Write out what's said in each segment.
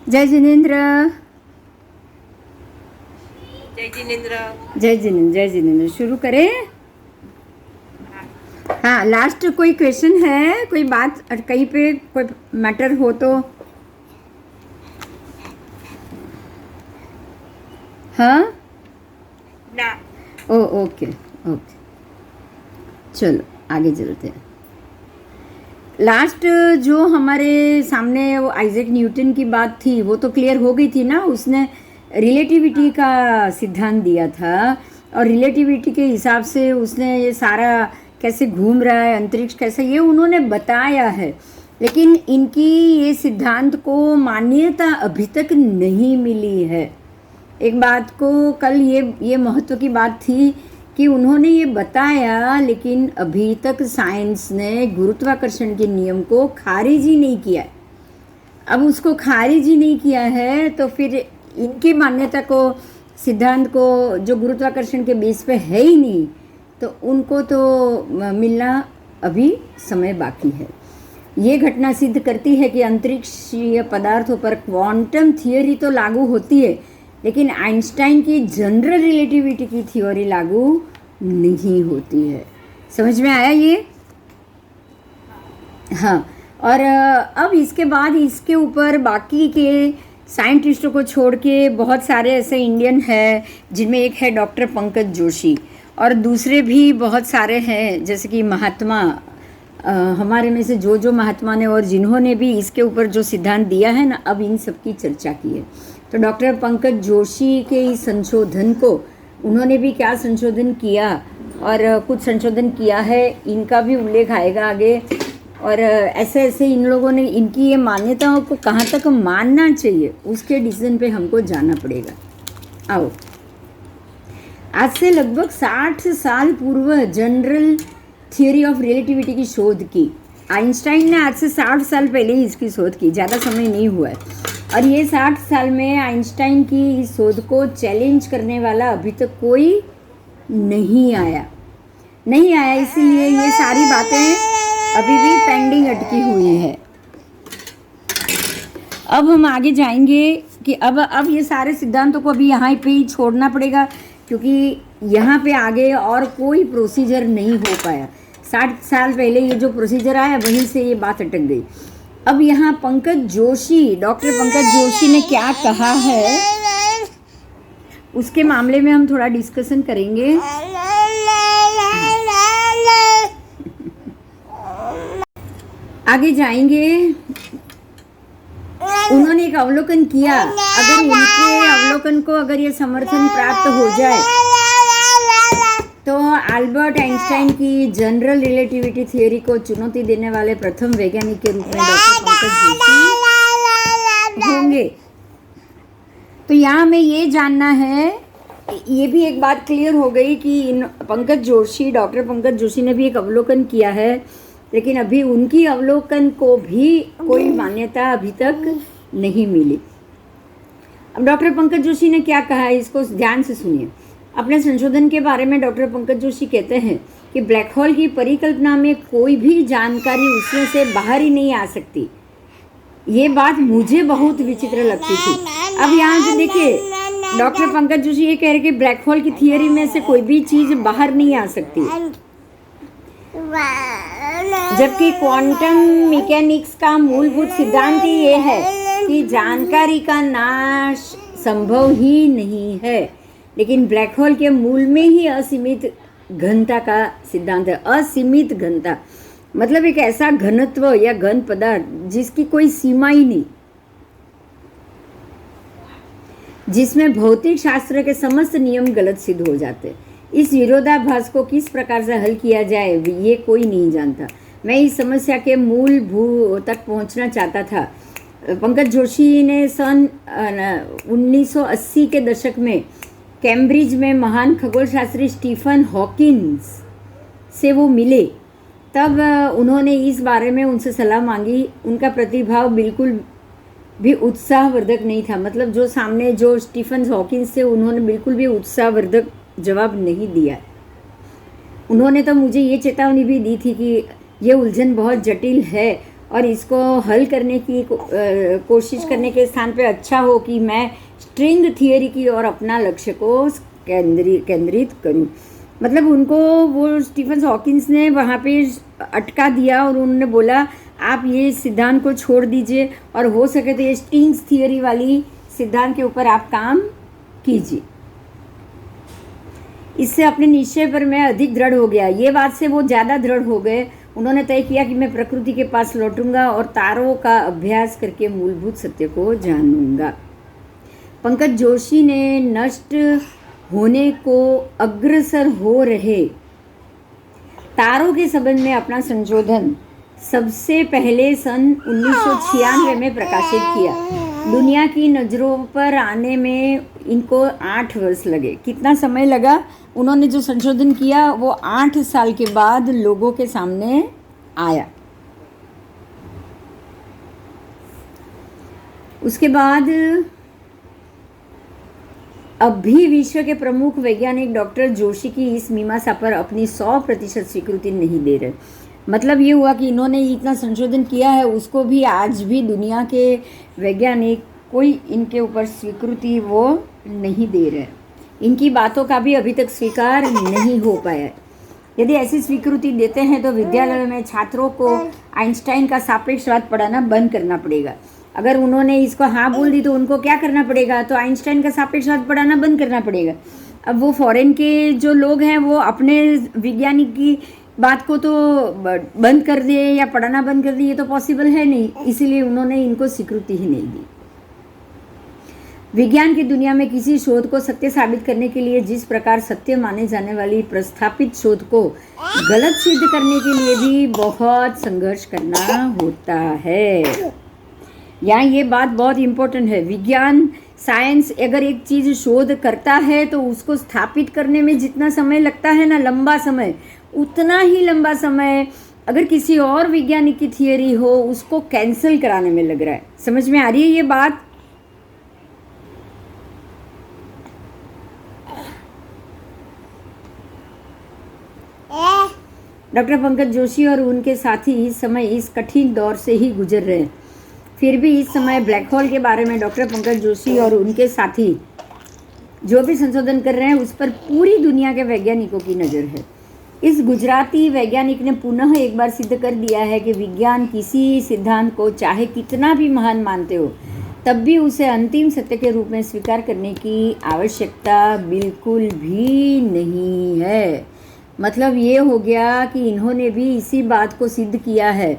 जय जिनेन्द्र। जय जिनेन्द्र। जय जिनेन्द्र। जय जिनेन्द्र। शुरू करें। हाँ, लास्ट कोई क्वेश्चन है, कोई बात कहीं पे कोई मैटर हो तो। हाँ ना। ओके ओके, चलो आगे चलते हैं। लास्ट जो हमारे सामने वो आइजैक न्यूटन की बात थी वो तो क्लियर हो गई थी ना। उसने रिलेटिविटी का सिद्धांत दिया था और रिलेटिविटी के हिसाब से उसने ये सारा कैसे घूम रहा है, अंतरिक्ष कैसे, ये उन्होंने बताया है। लेकिन इनकी ये सिद्धांत को मान्यता अभी तक नहीं मिली है। एक बात को कल ये महत्व की बात थी कि उन्होंने ये बताया, लेकिन अभी तक साइंस ने गुरुत्वाकर्षण के नियम को खारिज ही नहीं किया है। अब उसको खारिज ही नहीं किया है तो फिर इनकी मान्यता को, सिद्धांत को, जो गुरुत्वाकर्षण के बेस पे है ही नहीं, तो उनको तो मिलना अभी समय बाकी है। ये घटना सिद्ध करती है कि अंतरिक्षीय पदार्थों पर क्वांटम थियोरी तो लागू होती है, लेकिन आइंस्टाइन की जनरल रिलेटिविटी की थ्योरी लागू नहीं होती है। समझ में आया ये? हाँ। और अब इसके बाद इसके ऊपर बाकी के साइंटिस्टों को छोड़ के बहुत सारे ऐसे इंडियन हैं, जिनमें एक है डॉक्टर पंकज जोशी और दूसरे भी बहुत सारे हैं, जैसे कि महात्मा, हमारे में से जो महात्मा ने और जिन्होंने भी इसके ऊपर जो सिद्धांत दिया है ना, अब इन सब की चर्चा की है। तो डॉक्टर पंकज जोशी के इस संशोधन को, उन्होंने भी क्या संशोधन किया और कुछ संशोधन किया है, इनका भी उल्लेख आएगा आगे। और ऐसे ऐसे इन लोगों ने इनकी ये मान्यताओं को कहाँ तक मानना चाहिए, उसके डिसीजन पे हमको जाना पड़ेगा। आओ, आज से लगभग 60 साल पूर्व जनरल थियोरी ऑफ रिलेटिविटी की शोध की आइंस्टाइन ने। आज से 60 साल पहले ही इसकी शोध की, ज़्यादा समय नहीं हुआ है। और ये 60 साल में आइंस्टाइन की इस शोध को चैलेंज करने वाला अभी तक कोई नहीं आया, इसीलिए ये सारी बातें अभी भी पेंडिंग अटकी हुई है। अब हम आगे जाएंगे कि अब ये सारे सिद्धांतों को अभी यहाँ पे ही छोड़ना पड़ेगा, क्योंकि यहाँ पे आगे और कोई प्रोसीजर नहीं हो पाया। 60 साल पहले ये जो प्रोसीजर आया, वहीं से ये बात अटक गई। अब यहाँ पंकज जोशी, डॉक्टर पंकज जोशी ने क्या कहा है, उसके मामले में हम थोड़ा डिस्कशन करेंगे। आगे जाएंगे। उन्होंने एक अवलोकन किया, अगर उनके अवलोकन को अगर ये समर्थन प्राप्त हो जाए तो अल्बर्ट आइंस्टाइन की जनरल रिलेटिविटी थ्योरी को चुनौती देने वाले प्रथम वैज्ञानिक के रूप में डॉक्टर पंकज जोशी होंगे। तो यहाँ हमें ये जानना है, ये भी एक बात क्लियर हो गई कि डॉक्टर पंकज जोशी ने भी एक अवलोकन किया है, लेकिन अभी उनकी अवलोकन को भी कोई मान्यता अभी तक नहीं मिली। अब डॉक्टर पंकज जोशी ने क्या कहा है, इसको ध्यान से सुनिए। अपने संशोधन के बारे में डॉक्टर पंकज जोशी कहते हैं कि ब्लैक होल की परिकल्पना में कोई भी जानकारी उसमें से बाहर ही नहीं आ सकती। ये बात मुझे बहुत विचित्र लगती थी। अब यहाँ से देखिए, डॉक्टर पंकज जोशी ये कह रहे कि ब्लैक होल की थियरी में से कोई भी चीज़ बाहर नहीं आ सकती, जबकि क्वांटम मैकेनिक्स का मूलभूत सिद्धांत ही ये है कि जानकारी का नाश संभव ही नहीं है। लेकिन ब्लैक होल के मूल में ही असीमित घनता का सिद्धांत है। असीमित घनता मतलब एक ऐसा घनत्व या घन पदार्थ जिसकी कोई सीमा ही नहीं, जिसमें भौतिक शास्त्र के समस्त नियम गलत सिद्ध हो जाते। इस विरोधाभास को किस प्रकार से हल किया जाए, ये कोई नहीं जानता। मैं इस समस्या के मूल तक पहुंचना चाहता था। पंकज जोशी ने सन 1980 के दशक में कैम्ब्रिज में महान खगोलशास्त्री स्टीफन हॉकिंस से वो मिले। तब उन्होंने इस बारे में उनसे सलाह मांगी। उनका प्रतिभाव बिल्कुल भी उत्साहवर्धक नहीं था। मतलब जो सामने जो स्टीफन हॉकिंस थे, उन्होंने बिल्कुल भी उत्साहवर्धक जवाब नहीं दिया। उन्होंने तो मुझे ये चेतावनी भी दी थी कि ये उलझन बहुत जटिल है और इसको हल करने की कोशिश करने के स्थान पे अच्छा हो कि मैं स्ट्रिंग थियरी की और अपना लक्ष्य को केंद्रित करूं। मतलब उनको वो स्टीफन हॉकिंस ने वहाँ पे अटका दिया और उन्होंने बोला आप ये सिद्धांत को छोड़ दीजिए और हो सके तो ये स्ट्रिंग्स थियरी वाली सिद्धांत के ऊपर आप काम कीजिए। इससे अपने निश्चय पर मैं अधिक दृढ़ हो गया। ये बात से वो ज़्यादा दृढ़ हो गए। उन्होंने तय किया कि मैं प्रकृति के पास लौटूंगा और तारों का अभ्यास करके मूलभूत सत्य को जानूंगा। पंकज जोशी ने नष्ट होने को अग्रसर हो रहे तारों के संबंध में अपना संशोधन सबसे पहले सन 1996 में प्रकाशित किया। दुनिया की नज़रों पर आने में इनको 8 वर्ष लगे। कितना समय लगा? उन्होंने जो संशोधन किया वो 8 साल के बाद लोगों के सामने आया। उसके बाद अब भी विश्व के प्रमुख वैज्ञानिक डॉक्टर जोशी की इस मीमांसा पर अपनी 100% स्वीकृति नहीं दे रहे। मतलब ये हुआ कि इन्होंने इतना संशोधन किया है, उसको भी आज भी दुनिया के वैज्ञानिक कोई इनके ऊपर स्वीकृति वो नहीं दे रहे। इनकी बातों का भी अभी तक स्वीकार नहीं हो पाया है। यदि ऐसी स्वीकृति देते हैं तो विद्यालयों में छात्रों को आइंस्टाइन का सापेक्षवाद पढ़ाना बंद करना पड़ेगा। अगर उन्होंने इसको हाँ बोल दी तो उनको क्या करना पड़ेगा? तो आइंस्टाइन का सापेक्षवाद पढ़ाना बंद करना पड़ेगा। अब वो फॉरेन के जो लोग हैं वो अपने विज्ञानिक की बात को तो बंद कर दे या पढ़ाना बंद कर दे, ये तो पॉसिबल है नहीं। इसीलिए उन्होंने इनको स्वीकृति ही नहीं दी। विज्ञान की दुनिया में किसी शोध को सत्य साबित करने के लिए जिस प्रकार सत्य माने जाने वाली प्रस्थापित शोध को गलत सिद्ध करने के लिए भी बहुत संघर्ष करना होता है। यहाँ ये बात बहुत इम्पोर्टेंट है। विज्ञान साइंस अगर एक चीज़ शोध करता है तो उसको स्थापित करने में जितना समय लगता है ना, लंबा समय, उतना ही लंबा समय अगर किसी और वैज्ञानिक की थियरी हो उसको कैंसिल कराने में लग रहा है। समझ में आ रही है ये बात? डॉक्टर पंकज जोशी और उनके साथी इस समय इस कठिन दौर से ही गुजर रहे हैं। फिर भी इस समय ब्लैक होल के बारे में डॉक्टर पंकज जोशी और उनके साथी जो भी संशोधन कर रहे हैं उस पर पूरी दुनिया के वैज्ञानिकों की नज़र है। इस गुजराती वैज्ञानिक ने पुनः एक बार सिद्ध कर दिया है कि विज्ञान किसी सिद्धांत को चाहे कितना भी महान मानते हो तब भी उसे अंतिम सत्य के रूप में स्वीकार करने की आवश्यकता बिल्कुल भी नहीं है। मतलब ये हो गया कि इन्होंने भी इसी बात को सिद्ध किया है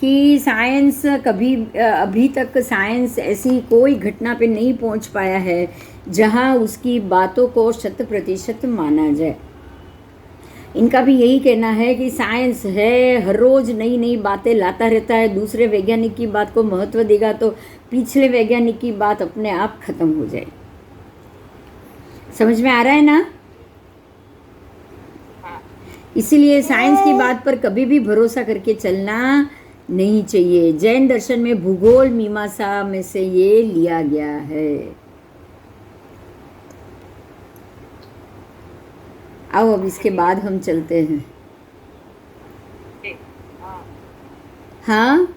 कि साइंस कभी अभी तक साइंस ऐसी कोई घटना पे नहीं पहुंच पाया है जहां उसकी बातों को 100% माना जाए। इनका भी यही कहना है कि साइंस है, हर रोज़ नई नई बातें लाता रहता है। दूसरे वैज्ञानिक की बात को महत्व देगा तो पिछले वैज्ञानिक की बात अपने आप खत्म हो जाए। समझ में आ रहा है ना? इसीलिए साइंस की बात पर कभी भी भरोसा करके चलना नहीं चाहिए। जैन दर्शन में भूगोल मीमांसा में से ये लिया गया है। आओ अब इसके बाद हम चलते हैं। हाँ,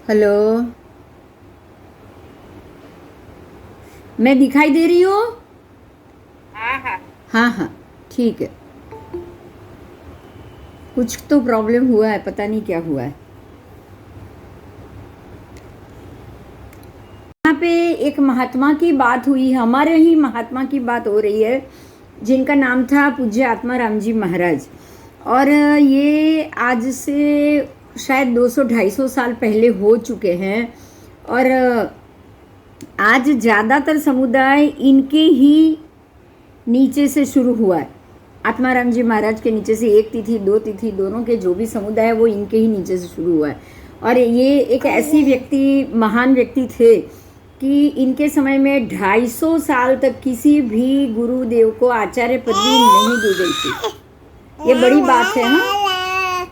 हेलो, मैं दिखाई दे रही हूँ? हाँ हाँ, ठीक है। कुछ तो प्रॉब्लम हुआ है, पता नहीं क्या हुआ है। यहाँ पे एक महात्मा की बात हुई, हमारे ही महात्मा की बात हो रही है जिनका नाम था पूज्य आत्माराम जी महाराज। और ये आज से शायद 200-250 साल पहले हो चुके हैं। और आज ज़्यादातर समुदाय इनके ही नीचे से शुरू हुआ है। आत्माराम जी महाराज के नीचे से 1 तिथि 2 तिथि दोनों के जो भी समुदाय है वो इनके ही नीचे से शुरू हुआ है। और ये एक ऐसी व्यक्ति, महान व्यक्ति थे कि इनके समय में 250 साल तक किसी भी गुरुदेव को आचार्य पदवी नहीं दी गई थी। ये बड़ी बात है। हाँ,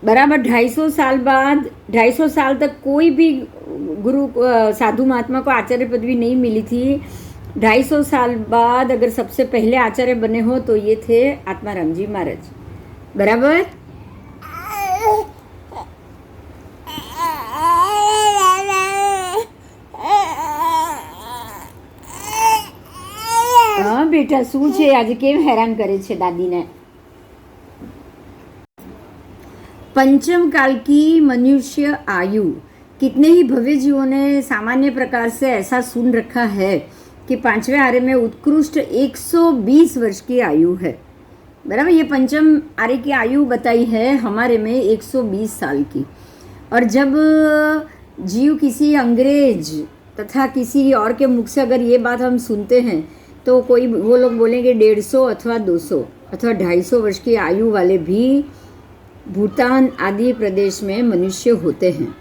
बराबर 250 साल बाद 250 साल तक कोई भी गुरु साधु महात्मा को आचार्य पदवी नहीं मिली थी। 250 साल बाद अगर सबसे पहले आचार्य बने हो तो ये थे आत्माराम जी महाराज। बराबर। હા બેટા, શું છે આજે, કેમ હેરાન કરે છે दादी ने? पंचम काल की मनुष्य आयु, कितने ही भव्य जीवों ने सामान्य प्रकार से ऐसा सुन रखा है कि पांचवें आर्य में उत्कृष्ट 120 वर्ष की आयु है। बराबर, ये पंचम आर्य की आयु बताई है हमारे में 120 साल की। और जब जीव किसी अंग्रेज तथा किसी और के मुख से अगर ये बात हम सुनते हैं तो कोई वो लोग बोलेंगे 150 अथवा 200 अथवा 250 वर्ष की आयु वाले भी भूटान आदि प्रदेश में मनुष्य होते हैं।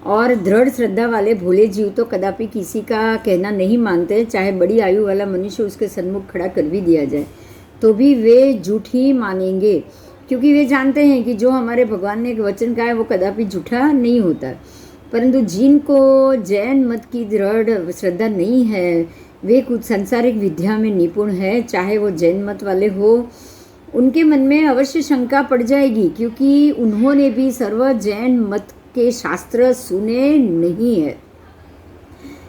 और दृढ़ श्रद्धा वाले भोले जीव तो कदापि किसी का कहना नहीं मानते, चाहे बड़ी आयु वाला मनुष्य उसके सन्मुख खड़ा कर भी दिया जाए तो भी वे झूठ ही मानेंगे, क्योंकि वे जानते हैं कि जो हमारे भगवान ने एक वचन कहा है वो कदापि झूठा नहीं होता। परंतु जिनको जैन मत की दृढ़ श्रद्धा नहीं है, वे कुछ सांसारिक विद्या में निपुण है, चाहे वो जैन मत वाले हो, उनके मन में अवश्य शंका पड़ जाएगी, क्योंकि उन्होंने भी सर्व जैन मत के शास्त्र सुने नहीं है।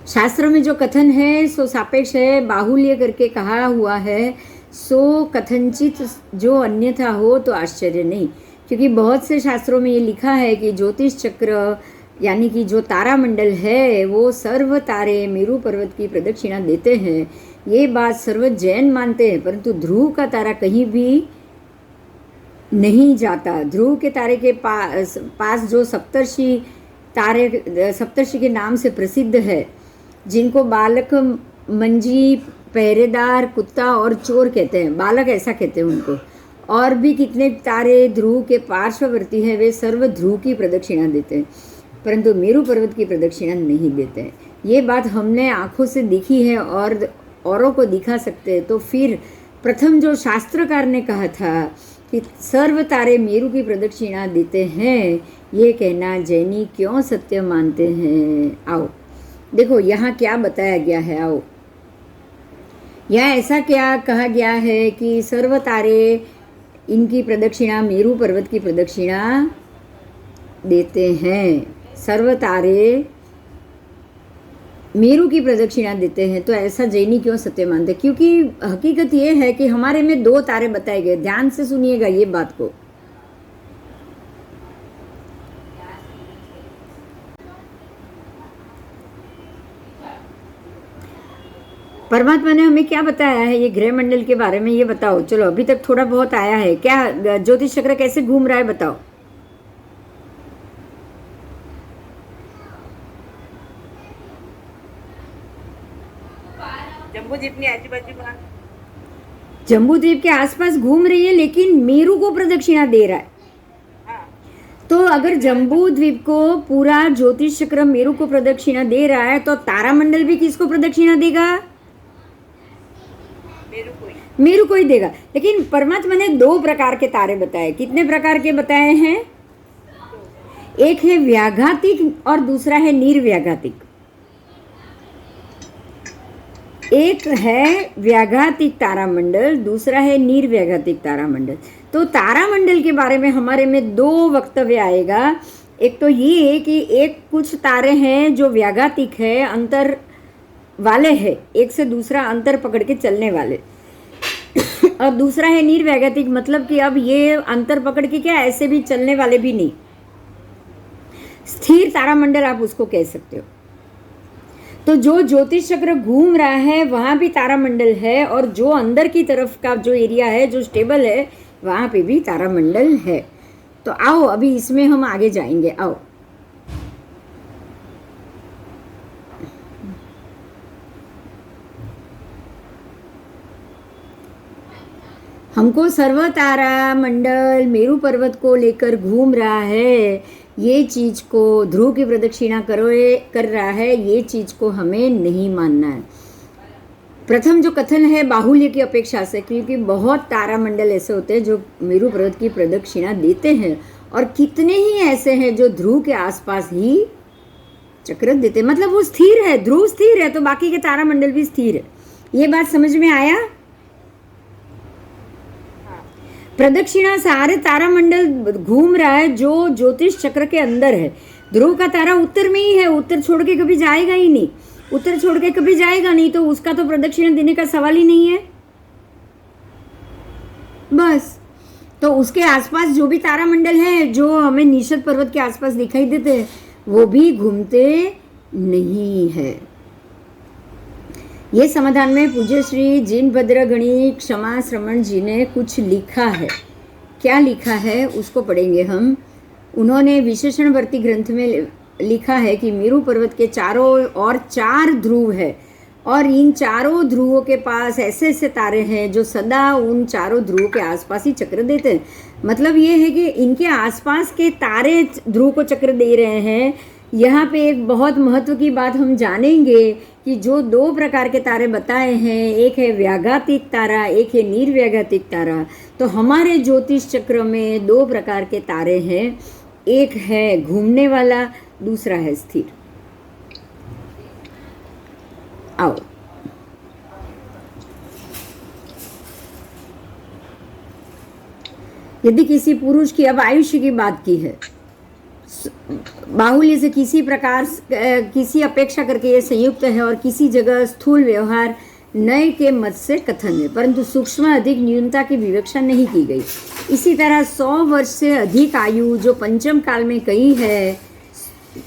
शास्त्र में जो कथन है सो सापेक्ष है, बाहुल्य करके कहा हुआ है, सो कथनचित जो अन्यथा हो तो आश्चर्य नहीं। क्योंकि बहुत से शास्त्रों में ये लिखा है कि ज्योतिष चक्र यानी कि जो तारामंडल है वो सर्व तारे मेरू पर्वत की प्रदक्षिणा देते हैं। ये बात सर्व जैन मानते हैं, परंतु ध्रुव का तारा कहीं भी नहीं जाता। ध्रुव के तारे के पास जो सप्तर्षि के नाम से प्रसिद्ध है, जिनको बालक, मंजी, पहरेदार, कुत्ता और चोर कहते हैं, बालक ऐसा कहते हैं उनको। और भी कितने तारे ध्रुव के पार्श्ववर्ती हैं, वे सर्व ध्रुव की प्रदक्षिणा देते हैं, परंतु मेरू पर्वत की प्रदक्षिणा नहीं देते हैं। ये बात हमने आंखों से देखी है और औरों को दिखा सकते हैं। तो फिर प्रथम जो शास्त्रकार ने कहा था कि सर्व तारे मेरू की प्रदक्षिणा देते हैं, ये कहना जैनी क्यों सत्य मानते हैं? आओ देखो यहाँ क्या बताया गया है। आओ, यहाँ ऐसा क्या कहा गया है कि सर्व तारे इनकी प्रदक्षिणा, मेरू पर्वत की प्रदक्षिणा देते हैं। सर्व तारे मेरू की प्रदक्षिणा देते हैं, तो ऐसा जैनी क्यों सत्य मानते? क्योंकि हकीकत ये है कि हमारे में 2 तारे बताए गए। ध्यान से सुनिएगा ये बात को। परमात्मा ने हमें क्या बताया है ये ग्रह मंडल के बारे में, ये बताओ। चलो अभी तक थोड़ा बहुत आया है। क्या ज्योतिष चक्र कैसे घूम रहा है बताओ। जम्बू द्वीप के आसपास घूम रही है, लेकिन मेरू को प्रदक्षिणा दे रहा है। तो अगर जम्बू द्वीप को पूरा ज्योतिष चक्र मेरू को प्रदक्षिणा दे रहा है, तो तारामंडल भी किसको प्रदक्षिणा देगा? मेरू को ही देगा। लेकिन परमात्मा ने 2 प्रकार के तारे बताए। कितने प्रकार के बताए हैं? एक है व्याघातिक और दूसरा है निर्व्याघातिक। एक है व्याघातिक तारामंडल, दूसरा है निर्व्याघातिक तारामंडल। तो तारामंडल के बारे में हमारे में 2 वक्तव्य आएगा। एक तो ये कि एक कुछ तारे हैं जो व्याघातिक है, अंतर वाले हैं, एक से दूसरा अंतर पकड़ के चलने वाले। और दूसरा है निर्व्याघातिक, मतलब कि अब ये अंतर पकड़ के क्या ऐसे भी चलने वाले भी नहीं, स्थिर तारामंडल आप उसको कह सकते हो। तो जो ज्योतिष चक्र घूम रहा है वहाँ भी तारामंडल है, और जो अंदर की तरफ का जो एरिया है जो स्टेबल है वहाँ पे भी तारामंडल है। तो आओ अभी इसमें हम आगे जाएंगे। आओ हमको सर्व तारा मंडल मेरू पर्वत को लेकर घूम रहा है, ये चीज़ को ध्रुव की प्रदक्षिणा कर रहा है, ये चीज़ को हमें नहीं मानना है। प्रथम जो कथन है बाहुल्य की अपेक्षा से, क्योंकि बहुत तारामंडल ऐसे होते हैं जो मेरू पर्वत की प्रदक्षिणा देते हैं, और कितने ही ऐसे हैं जो ध्रुव के आसपास ही चक्र देते हैं। मतलब वो स्थिर है, ध्रुव स्थिर है तो बाकी के तारामंडल भी स्थिर है। ये बात समझ में आया? प्रदक्षिणा सारे तारामंडल घूम रहा है जो ज्योतिष चक्र के अंदर है। ध्रुव का तारा उत्तर में ही है, उत्तर छोड़ के कभी जाएगा ही नहीं, उत्तर छोड़ के कभी जाएगा नहीं, तो उसका तो प्रदक्षिणा देने का सवाल ही नहीं है। बस तो उसके आसपास जो भी तारामंडल है जो हमें निषद पर्वत के आसपास दिखाई देते हैं वो भी घूमते नहीं है। ये समाधान में पूज्य श्री जिनभद्र गणी क्षमा श्रमण जी ने कुछ लिखा है। क्या लिखा है उसको पढ़ेंगे हम। उन्होंने विशेषणवर्ती ग्रंथ में लिखा है कि मेरू पर्वत के चारों ओर 4 ध्रुव है और इन चारों ध्रुवों के पास ऐसे ऐसे तारे हैं जो सदा उन चारों ध्रुवों के आसपास ही चक्र देते हैं। मतलब ये है कि इनके आसपास के तारे ध्रुव को चक्र दे रहे हैं। यहाँ पे एक बहुत महत्व की बात हम जानेंगे कि जो 2 प्रकार के तारे बताए हैं, एक है व्याघातिक तारा, एक है निर्व्याघातिक तारा। तो हमारे ज्योतिष चक्र में 2 प्रकार के तारे हैं, एक है घूमने वाला, दूसरा है स्थिर। आओ यदि किसी पुरुष की, अब आयुष्य की बात की है, बाहुल्य से किसी प्रकार किसी अपेक्षा करके ये संयुक्त है और किसी जगह स्थूल व्यवहार नए के मत से कथन है, परंतु सूक्ष्म अधिक न्यूनता की विवक्षा नहीं की गई। इसी तरह 100 वर्ष से अधिक आयु जो पंचम काल में कही है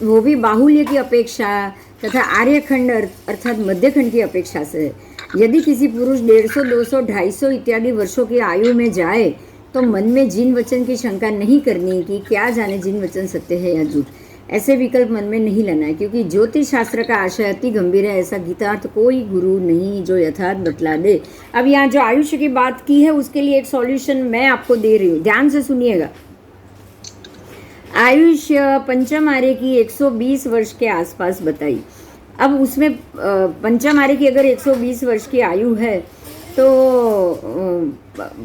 वो भी बाहुल्य की अपेक्षा तथा आर्यखंड अर्थात मध्यखंड की अपेक्षा से है। यदि किसी पुरुष 150, 200, 250 इत्यादि वर्षों की आयु में जाए तो मन में जिन वचन की शंका नहीं करनी कि क्या जाने जिन वचन सत्य है या झूठ। ऐसे विकल्प मन में नहीं लाना है, क्योंकि ज्योतिष शास्त्र का आशय अति गंभीर है। ऐसा गीतार्थ कोई गुरु नहीं जो यथार्थ बतला दे। अब यहाँ जो आयुष्य की बात की है उसके लिए एक सॉल्यूशन मैं आपको दे रही हूँ, ध्यान से सुनिएगा। आयुष्य पंचम आर्य की 120 वर्ष के आसपास बताई। अब उसमें पंचम आर्य की अगर 120 वर्ष की आयु है तो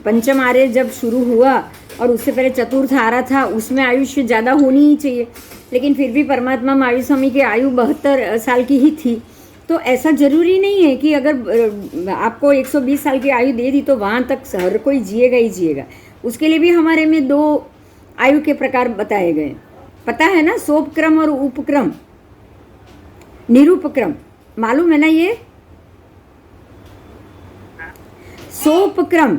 पंचम आर्य जब शुरू हुआ और उससे पहले चतुर्थ आर्य था, उसमें आयुष्य ज़्यादा होनी ही चाहिए, लेकिन फिर भी परमात्मा महावीर स्वामी की आयु 72 साल की ही थी। तो ऐसा ज़रूरी नहीं है कि अगर आपको 120 साल की आयु दे दी तो वहाँ तक हर कोई जिएगा ही जिएगा। उसके लिए भी हमारे में 2 आयु के प्रकार बताए गए, पता है ना, सोपक्रम और उपक्रम, निरूपक्रम, मालूम है ना ये? सोपक्रम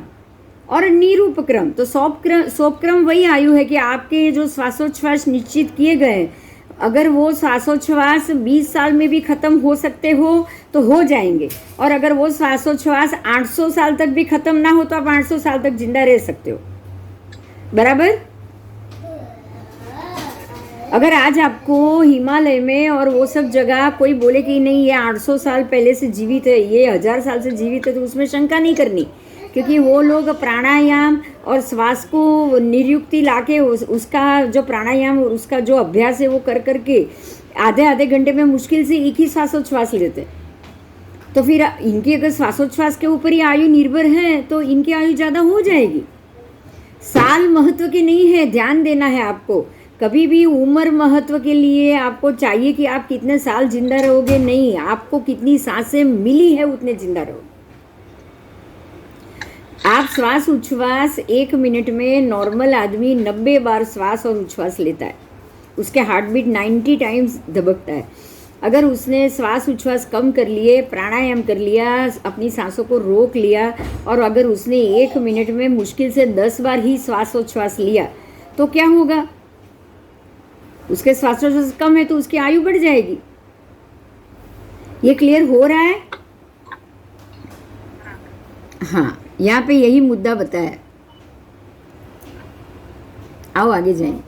और निरूपक्रम। तो सोपक्रम वही आयु है कि आपके जो श्वासोच्छ्वास निश्चित किए गए, अगर वो श्वासोच्छ्वास 20 साल में भी खत्म हो सकते हो तो हो जाएंगे, और अगर वो श्वासोच्छ्वास 800 साल तक भी खत्म ना हो तो आप 800 साल तक जिंदा रह सकते हो। बराबर? अगर आज आपको हिमालय में और वो सब जगह कोई बोले कि नहीं ये 800 साल पहले से जीवित है, ये 1000 साल से जीवित है, तो उसमें शंका नहीं करनी, क्योंकि वो लोग प्राणायाम और श्वास को निर्युक्ति लाके उसका जो प्राणायाम और उसका जो अभ्यास है वो कर करके आधे घंटे में मुश्किल से एक ही श्वासोच्छ्वास लेते। तो फिर इनकी अगर श्वासोच्छ्वास के ऊपर ही आयु निर्भर है तो इनकी आयु ज़्यादा हो जाएगी। साल महत्व की नहीं है, ध्यान देना है आपको। कभी भी उम्र महत्व के लिए आपको चाहिए कि आप कितने साल जिंदा रहोगे, नहीं, आपको कितनी सांसें मिली है उतने जिंदा रहो। आप श्वास उच्छ्वास 1 मिनट में नॉर्मल आदमी 90 बार श्वास और उच्छ्वास लेता है, उसके हार्ट बीट 90 टाइम्स धबकता है। अगर उसने श्वास उच्छ्वास कम कर लिए, प्राणायाम कर लिया, अपनी सांसों को रोक लिया, और अगर उसने 1 मिनट में मुश्किल से 10 बार ही श्वासोच्छ्वास लिया तो क्या होगा? उसके श्वासोच्छ्वास कम है तो उसकी आयु बढ़ जाएगी। ये क्लियर हो रहा है? हाँ, यहाँ पे यही मुद्दा बताया। आओ आगे जाएं।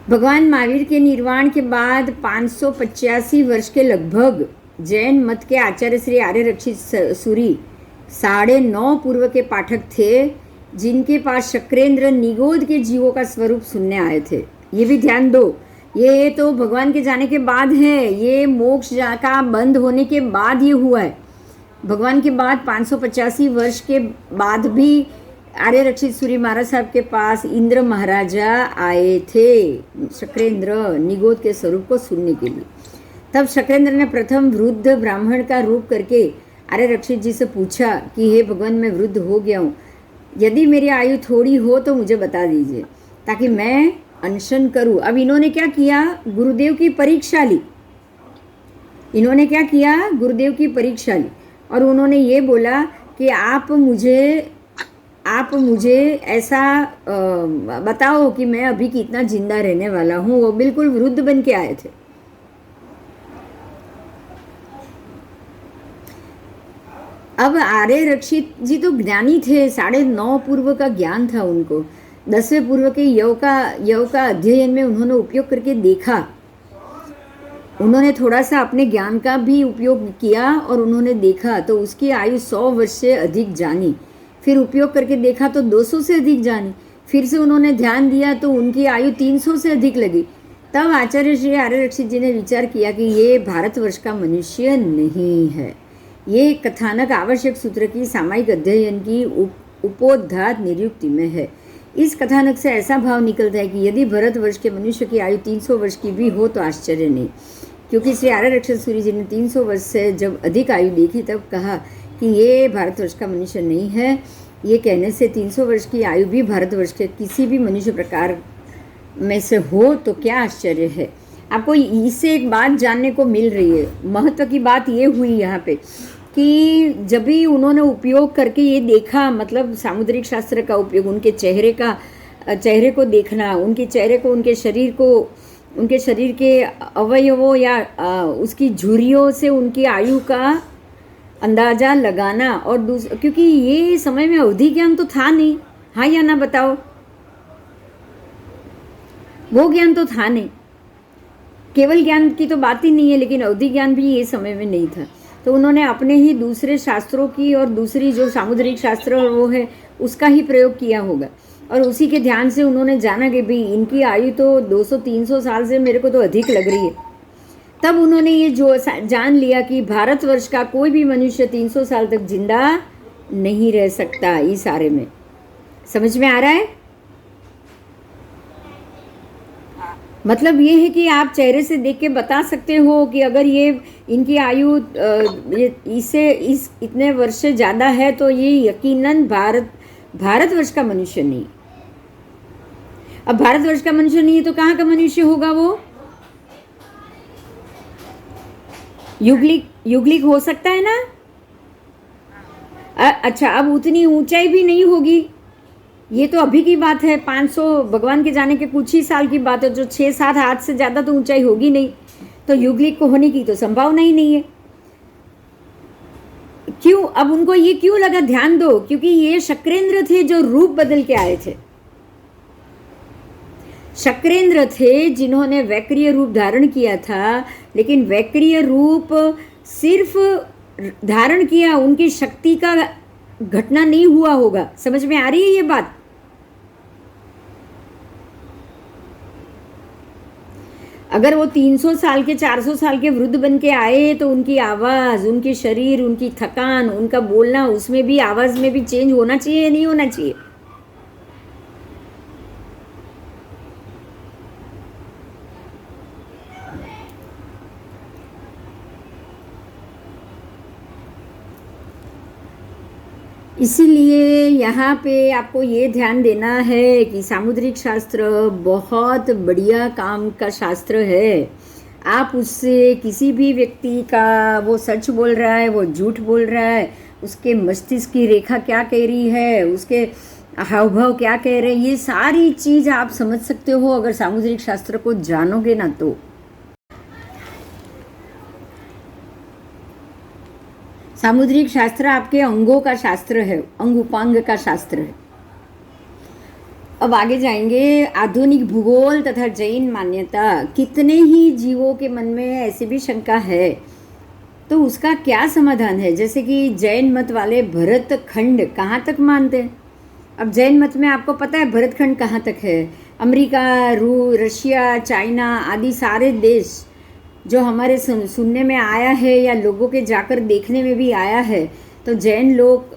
भगवान महावीर के निर्वाण के बाद 585 वर्ष के लगभग जैन मत के आचार्य श्री आर्यरक्षित सूरी 9.5 पूर्व के पाठक थे, जिनके पास शक्रेंद्र निगोद के जीवों का स्वरूप सुनने आए थे। ये भी ध्यान दो, ये तो भगवान के जाने के बाद है, ये मोक्ष का बंद होने के बाद ये हुआ है। भगवान के बाद 585 वर्ष के बाद भी आर्यरक्षित सूरी महाराज साहब के पास इंद्र महाराजा आए थे शक्रेंद्र निगोद के स्वरूप को सुनने के लिए। तब शक्रेंद्र ने प्रथम वृद्ध ब्राह्मण का रूप करके आर्यरक्षित जी से पूछा कि हे भगवान, मैं वृद्ध हो गया हूँ, यदि मेरी आयु थोड़ी हो तो मुझे बता दीजिए ताकि मैं अनशन करूँ। अब इन्होंने क्या किया, गुरुदेव की परीक्षा ली। इन्होंने क्या किया, गुरुदेव की परीक्षा ली और उन्होंने ये बोला कि आप मुझे ऐसा बताओ कि मैं अभी कितना जिंदा रहने वाला हूँ। वो बिल्कुल वृद्ध बन के आए थे। अब आर्यरक्षित जी तो ज्ञानी थे, 9.5 पूर्व का ज्ञान था उनको। 10वें पूर्व के यव का अध्ययन में उन्होंने उपयोग करके देखा। उन्होंने थोड़ा सा अपने ज्ञान का भी उपयोग किया और उन्होंने देखा तो उसकी आयु 100 वर्ष से अधिक जानी। फिर उपयोग करके देखा तो 200 से अधिक जानी। फिर से उन्होंने ध्यान दिया तो उनकी आयु 300 से अधिक लगी। तब आचार्य श्री आर्यरक्षित जी ने विचार किया कि ये भारतवर्ष का मनुष्य नहीं है। ये कथानक आवश्यक सूत्र की सामायिक अध्ययन की उपोद्घात निरुक्ति में है। इस कथानक से ऐसा भाव निकलता है कि यदि भारतवर्ष के मनुष्य की आयु 300 वर्ष की भी हो तो आश्चर्य नहीं, क्योंकि श्री आर्यरक्षित सूरी जी ने 300 वर्ष से जब अधिक आयु देखी तब कहा कि ये भारतवर्ष का मनुष्य नहीं है। ये कहने से 300 वर्ष की आयु भी भारतवर्ष के किसी भी मनुष्य प्रकार में से हो तो क्या आश्चर्य है। आपको इससे एक बात जानने को मिल रही है। महत्व की बात ये हुई यहाँ पे कि जब भी उन्होंने उपयोग करके ये देखा, मतलब सामुद्रिक शास्त्र का उपयोग, उनके चेहरे को देखना, उनके चेहरे को, उनके शरीर के अवयवों या उसकी झुर्रियों से उनकी आयु का अंदाज़ा लगाना। और क्योंकि ये समय में अवधि ज्ञान तो था नहीं, हाँ या ना बताओ, वो ज्ञान तो था नहीं, केवल ज्ञान की तो बात ही नहीं है, लेकिन अवधि ज्ञान भी ये समय में नहीं था। तो उन्होंने अपने ही दूसरे शास्त्रों की और दूसरी जो सामुद्रिक शास्त्र वो है उसका ही प्रयोग किया होगा और उसी के ध्यान से उन्होंने जाना कि भाई इनकी आयु तो 200-300 साल से मेरे को तो अधिक लग रही है। तब उन्होंने ये जो जान लिया कि भारतवर्ष का कोई भी मनुष्य 300 साल तक जिंदा नहीं रह सकता। इस सारे में समझ में आ रहा है? मतलब ये है कि आप चेहरे से देख के बता सकते हो कि अगर ये इनकी आयु इस इतने वर्ष से ज़्यादा है तो ये यकीनन भारतवर्ष का मनुष्य नहीं। अब भारतवर्ष का मनुष्य नहीं है तो कहाँ का मनुष्य होगा वो? युगलिक हो सकता है ना? अच्छा, अब उतनी ऊंचाई भी नहीं होगी। ये तो अभी की बात है, 500 भगवान के जाने के कुछ ही साल की बात है, जो 6-7 हाथ से ज़्यादा तो ऊंचाई होगी नहीं, तो युगलिक को होने की तो संभावना ही नहीं है। क्यों? अब उनको ये क्यों लगा? ध्यान दो, क्योंकि ये शक्रेंद्र थे जो रूप बदल के आए थे। शक्रेंद्र थे जिन्होंने वैक्रिय रूप धारण किया था, लेकिन वैक्रिय रूप सिर्फ धारण किया, उनकी शक्ति का घटना नहीं हुआ होगा। समझ में आ रही है ये बात? अगर वो 300 साल के 400 साल के वृद्ध बन के आए तो उनकी आवाज़, उनकी शरीर, उनकी थकान, उनका बोलना, उसमें भी आवाज़ में भी चेंज होना चाहिए या नहीं होना चाहिए? इसीलिए यहाँ पे आपको ये ध्यान देना है कि सामुद्रिक शास्त्र बहुत बढ़िया काम का शास्त्र है। आप उससे किसी भी व्यक्ति का, वो सच बोल रहा है, वो झूठ बोल रहा है, उसके मस्तिष्क की रेखा क्या कह रही है, उसके हाव भाव क्या कह रहे हैं, ये सारी चीज़ आप समझ सकते हो अगर सामुद्रिक शास्त्र को जानोगे ना तो। सामुद्रिक शास्त्र आपके अंगों का शास्त्र है, अंग उपांग का शास्त्र है। अब आगे जाएंगे। आधुनिक भूगोल तथा जैन मान्यता। कितने ही जीवों के मन में ऐसी भी शंका है, तो उसका क्या समाधान है? जैसे कि जैन मत वाले भरत खंड कहाँ तक मानते हैं? अब जैन मत में आपको पता है भरत खंड कहाँ तक है। अमेरिका, रशिया, चाइना आदि सारे देश जो हमारे सुनने में आया है या लोगों के जाकर देखने में भी आया है, तो जैन लोग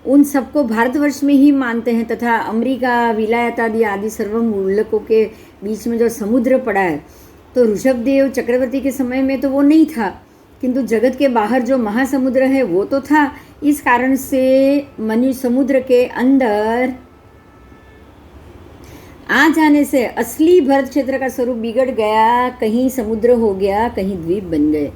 उन सबको भारतवर्ष में ही मानते हैं। तथा अमेरिका, विलायत आदि सर्व मुल्कों के बीच में जो समुद्र पड़ा है, तो ऋषभदेव चक्रवर्ती के समय में तो वो नहीं था, किंतु जगत के बाहर जो महासमुद्र है वो तो था। इस कारण से मनुष्य समुद्र के अंदर आ जाने से असली भरत क्षेत्र का स्वरूप बिगड़ गया, कहीं समुद्र हो गया, कहीं द्वीप बन गए।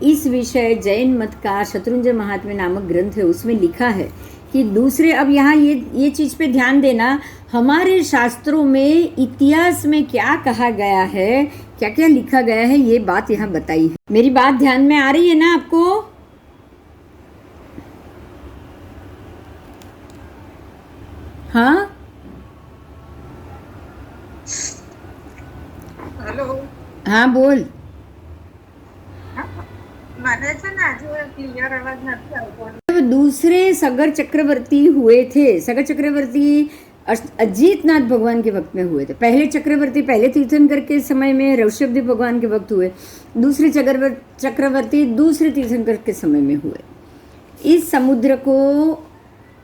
इस विषय जैन मत का शत्रुंजय महात्म्य नामक ग्रंथ है, उसमें लिखा है कि दूसरे, अब यहाँ ये चीज़ पे ध्यान देना, हमारे शास्त्रों में इतिहास में क्या कहा गया है, क्या क्या लिखा गया है, ये बात यहाँ बताई है। मेरी बात ध्यान में आ रही है ना आपको? हाँ, હેલો हाँ बोल। મને છે ને આજે ક્લિયર અવાજ નથી આવતો. जब दूसरे सगर चक्रवर्ती हुए थे, सगर चक्रवर्ती अजीतनाथ भगवान के वक्त में हुए थे। पहले चक्रवर्ती पहले तीर्थंकर के समय में ऋषभदेव भगवान के वक्त हुए, दूसरे चक्रवर्ती दूसरे तीर्थंकर के समय में हुए। इस समुद्र को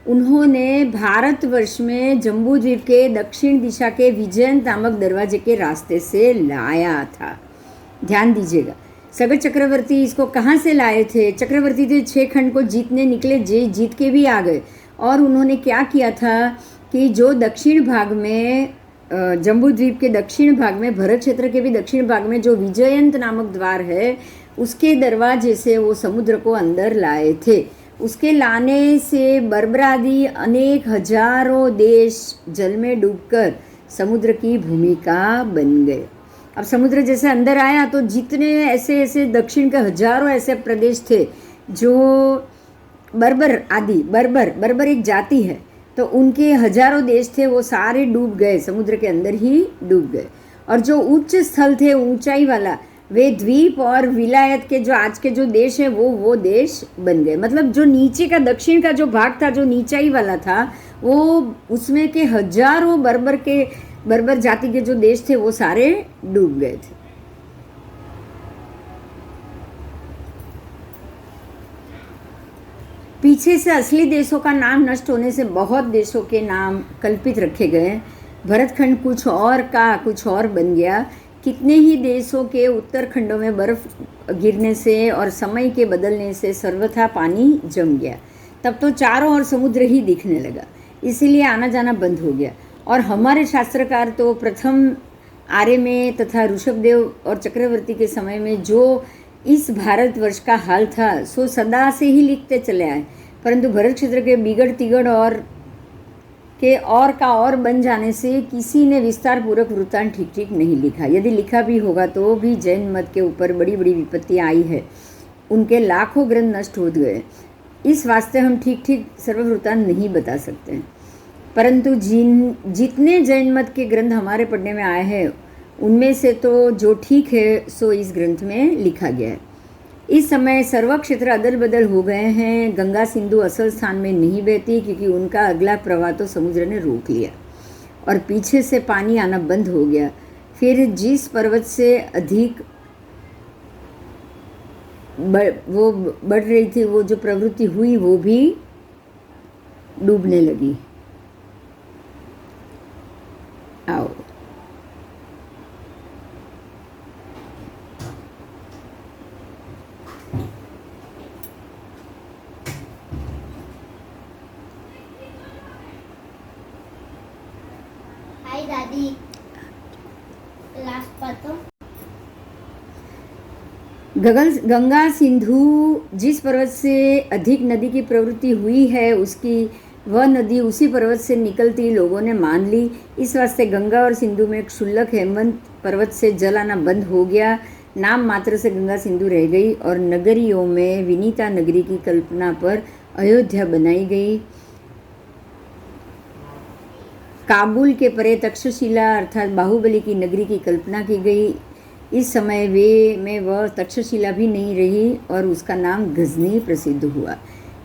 उन्होंने भारतवर्ष में जम्बू द्वीप के दक्षिण दिशा के विजयंत नामक दरवाजे के रास्ते से लाया था। ध्यान दीजिएगा, सगर चक्रवर्ती इसको कहाँ से लाए थे? चक्रवर्ती थे, 6 खंड को जीतने निकले, जीत के भी आ गए। और उन्होंने क्या किया था कि जो दक्षिण भाग में जम्बू द्वीप के दक्षिण भाग में, भरत क्षेत्र के भी दक्षिण भाग में जो विजयंत नामक द्वार है, उसके दरवाजे से वो समुद्र को अंदर लाए थे। उसके लाने से बर्बरादी अनेक हजारों देश जल में डूबकर समुद्र की भूमिका बन गए। अब समुद्र जैसे अंदर आया तो जितने ऐसे ऐसे दक्षिण के हजारों ऐसे प्रदेश थे जो बर्बर आदि, बर्बर एक जाति है, तो उनके हजारों देश थे, वो सारे डूब गए, समुद्र के अंदर ही डूब गए। और जो उच्च स्थल थे, ऊंचाई वाला, वे द्वीप और विलायत के जो आज के जो देश है वो देश बन गए। मतलब जो नीचे का दक्षिण का जो भाग था, जो नीचाई वाला था, वो उसमें के हजारों बर्बर जाति के जो देश थे वो सारे डूब गए थे। पीछे से असली देशों का नाम नष्ट होने से बहुत देशों के नाम कल्पित रखे गए। भरतखंड कुछ और का कुछ और बन गया। कितने ही देशों के उत्तर खंडों में बर्फ गिरने से और समय के बदलने से सर्वथा पानी जम गया। तब तो चारों ओर समुद्र ही दिखने लगा, इसीलिए आना जाना बंद हो गया। और हमारे शास्त्रकार तो प्रथम आर्य में तथा ऋषभदेव और चक्रवर्ती के समय में जो इस भारतवर्ष का हाल था सो सदा से ही लिखते चले आए, परंतु भरत क्षेत्र के बिगड़ तिगड़ और बन जाने से किसी ने विस्तार पूर्वक वृत्तांत ठीक ठीक नहीं लिखा। यदि लिखा भी होगा तो भी जैन मत के ऊपर बड़ी बड़ी विपत्ति आई है, उनके लाखों ग्रंथ नष्ट हो गए। इस वास्ते हम ठीक ठीक सर्ववृत्तांत नहीं बता सकते हैं, परंतु जितने जैन मत के ग्रंथ हमारे पढ़ने में आए हैं उनमें से तो जो ठीक है सो इस ग्रंथ में लिखा गया है। इस समय सर्व क्षेत्र अदल बदल हो गए हैं। गंगा सिंधु असल स्थान में नहीं बहती क्योंकि उनका अगला प्रवाह तो समुद्र ने रोक लिया और पीछे से पानी आना बंद हो गया। फिर जिस पर्वत से अधिक वो बढ़ रही थी, वो जो प्रवृत्ति हुई वो भी डूबने लगी। आओ हाय दादी, लास्ट पढ़ो। गंगा सिंधु जिस पर्वत से अधिक नदी की प्रवृत्ति हुई है, उसकी वह नदी उसी पर्वत से निकलती लोगों ने मान ली। इस वास्ते गंगा और सिंधु में क्षुल्लक हेमंत पर्वत से जल आना बंद हो गया। नाम मात्र से गंगा सिंधु रह गई और नगरियों में विनीता नगरी की कल्पना पर अयोध्या बनाई गई। काबुल के परे तक्षशिला अर्थात बाहुबली की नगरी की कल्पना की गई। इस समय में वह तक्षशिला भी नहीं रही और उसका नाम गजनी प्रसिद्ध हुआ।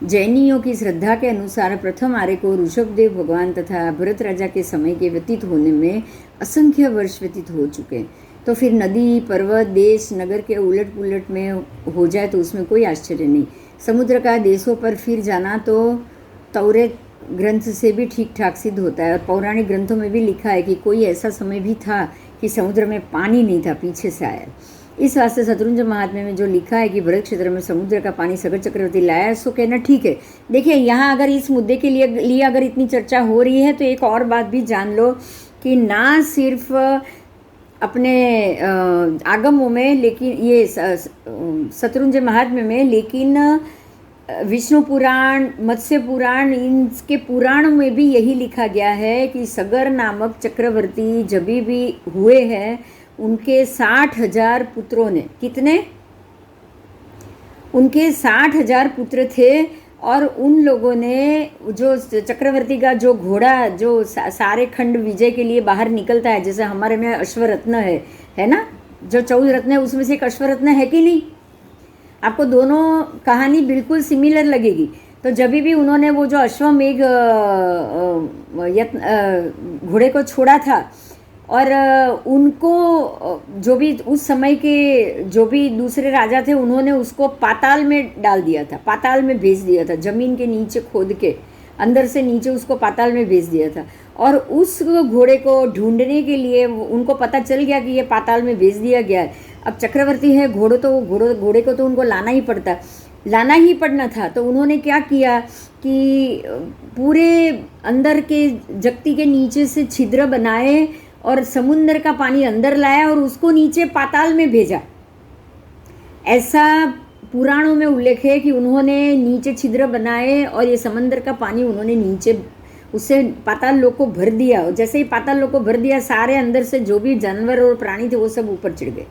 जैनियों की श्रद्धा के अनुसार प्रथम आर्य को ऋषभदेव भगवान तथा भरत राजा के समय के व्यतीत होने में असंख्य वर्ष व्यतीत हो चुके। तो फिर नदी, पर्वत, देश, नगर के उलट पुलट में हो जाए तो उसमें कोई आश्चर्य नहीं। समुद्र का देशों पर फिर जाना तो तौरेत ग्रंथ से भी ठीक ठाक सिद्ध होता है और पौराणिक ग्रंथों में भी लिखा है कि कोई ऐसा समय भी था कि समुद्र में पानी नहीं था, पीछे से आया। इस वास्ते शत्रुंजय महात्म्य में जो लिखा है कि भरत क्षेत्र में समुद्र का पानी सगर चक्रवर्ती लाया, सो कहना ठीक है। देखिए यहाँ अगर इस मुद्दे के लिए अगर इतनी चर्चा हो रही है तो एक और बात भी जान लो कि ना सिर्फ अपने आगमों में, लेकिन ये शत्रुंजय महात्म्य में, लेकिन विष्णु पुराण, मत्स्य पुराण, इनके पुराणों में भी यही लिखा गया है कि सगर नामक चक्रवर्ती जब भी हुए हैं उनके 60,000 पुत्रों ने, कितने, उनके 60,000 पुत्र थे। और उन लोगों ने जो चक्रवर्ती का जो घोड़ा जो सारे खंड विजय के लिए बाहर निकलता है, जैसे हमारे में अश्वरत्न है ना, जो 14 रत्न है उसमें से एक अश्वरत्न है कि नहीं, आपको दोनों कहानी बिल्कुल सिमिलर लगेगी। तो जब भी उन्होंने वो जो अश्वमेघ घोड़े को छोड़ा था और उनको जो भी उस समय के जो भी दूसरे राजा थे उन्होंने उसको पाताल में डाल दिया था, पाताल में भेज दिया था, जमीन के नीचे खोद के अंदर से नीचे उसको पाताल में भेज दिया था। और उस घोड़े को ढूंढने के लिए उनको पता चल गया कि ये पाताल में भेज दिया गया है। अब चक्रवर्ती है, घोड़े को तो उनको लाना ही पड़ना था। तो उन्होंने क्या किया कि पूरे अंदर के जगती के नीचे से छिद्र बनाए और समुद्र का पानी अंदर लाया और उसको नीचे पाताल में भेजा। ऐसा पुराणों में उल्लेख है कि उन्होंने नीचे छिद्र बनाए और ये समंदर का पानी उन्होंने नीचे उससे पाताल लोक को भर दिया। जैसे ही पाताल लोक को भर दिया, सारे अंदर से जो भी जानवर और प्राणी थे वो सब ऊपर चढ़ गए।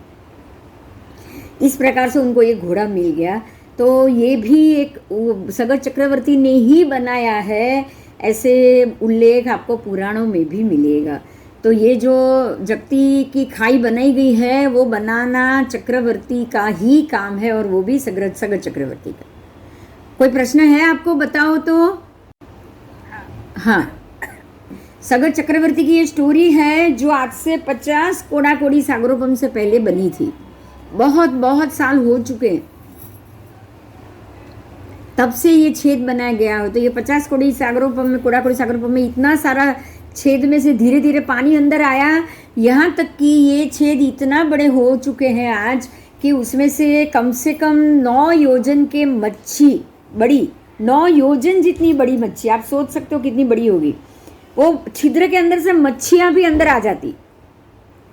इस प्रकार से उनको ये घोड़ा मिल गया। तो ये भी एक सगर चक्रवर्ती ने ही बनाया है, ऐसे उल्लेख आपको पुराणों में भी मिलेगा। तो ये जो जगती की खाई बनाई गई है वो बनाना चक्रवर्ती का ही काम है, और वो भी सगर चक्रवर्ती का। कोई प्रश्न है आपको, बताओ तो। हाँ, सगर चक्रवर्ती की ये स्टोरी है जो आज से 50 कोड़ा-कोड़ी सागरोपम से पहले बनी थी। बहुत साल हो चुके हैं तब से ये छेद बनाया गया हो। तो ये 50 कोड़ी सागरोपम में, कोड़ा-कोड़ी सागरोपम में इतना सारा छेद में से धीरे धीरे पानी अंदर आया, यहाँ तक कि ये छेद इतना बड़े हो चुके हैं आज कि उसमें से कम 9 योजन के मच्छी, बड़ी 9 योजन जितनी बड़ी मच्छी, आप सोच सकते हो कितनी बड़ी होगी, वो छिद्र के अंदर से मच्छियाँ भी अंदर आ जाती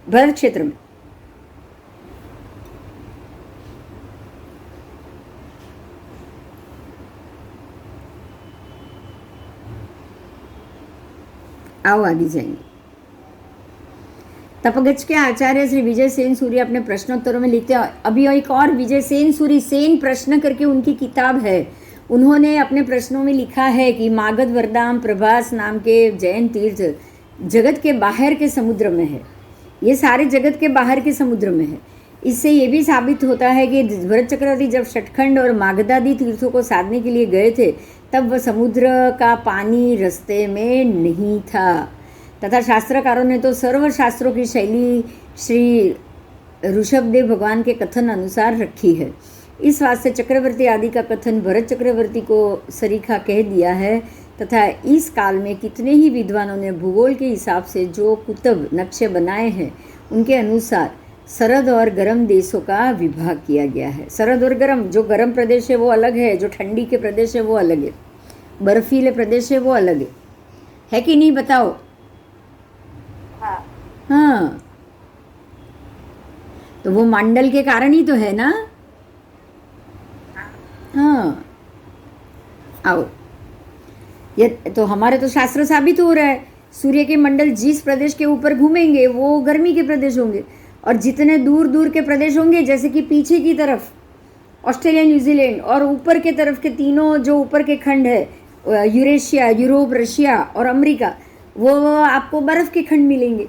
भरत क्षेत्र में। आओ आगे जाएंगे। तपगज के आचार्य श्री विजय सेन सूरी अपने प्रश्नोत्तरों में लिखते हैं। अभी एक और विजय सेन सूरी, सेन प्रश्न करके उनकी किताब है, उन्होंने अपने प्रश्नों में लिखा है कि मागध वरदाम प्रभास नाम के जैन तीर्थ जगत के बाहर के समुद्र में है। ये सारे जगत के बाहर के समुद्र में है। इससे ये भी साबित होता है कि भरत चक्रवर्ती जब षटखंड और मागधादि तीर्थों को साधने के लिए गए थे तब वह समुद्र का पानी रास्ते में नहीं था, तथा शास्त्रकारों ने तो सर्व शास्त्रों की शैली श्री ऋषभदेव भगवान के कथन अनुसार रखी है। इस वास्ते चक्रवर्ती आदि का कथन भरत चक्रवर्ती को सरीखा कह दिया है, तथा इस काल में कितने ही विद्वानों ने भूगोल के हिसाब से जो कुतब नक्शे बनाए हैं उनके अनुसार सरद और गर्म देशों का विभाग किया गया है। सरद और गर्म, जो गर्म प्रदेश है वो अलग है, जो ठंडी के प्रदेश है वो अलग है, बर्फीले प्रदेश है वो अलग है कि नहीं, बताओ। हाँ, तो वो मंडल के कारण ही तो है ना। हाँ, आओ, ये तो हमारे तो शास्त्र साबित हो रहा है, सूर्य के मंडल जिस प्रदेश के ऊपर घूमेंगे वो गर्मी के प्रदेश होंगे, और जितने दूर दूर के प्रदेश होंगे, जैसे कि पीछे की तरफ ऑस्ट्रेलिया, न्यूजीलैंड, और ऊपर के तरफ के तीनों जो ऊपर के खंड है, यूरेशिया, यूरोप, रशिया और अमेरिका, वो आपको बर्फ़ के खंड मिलेंगे,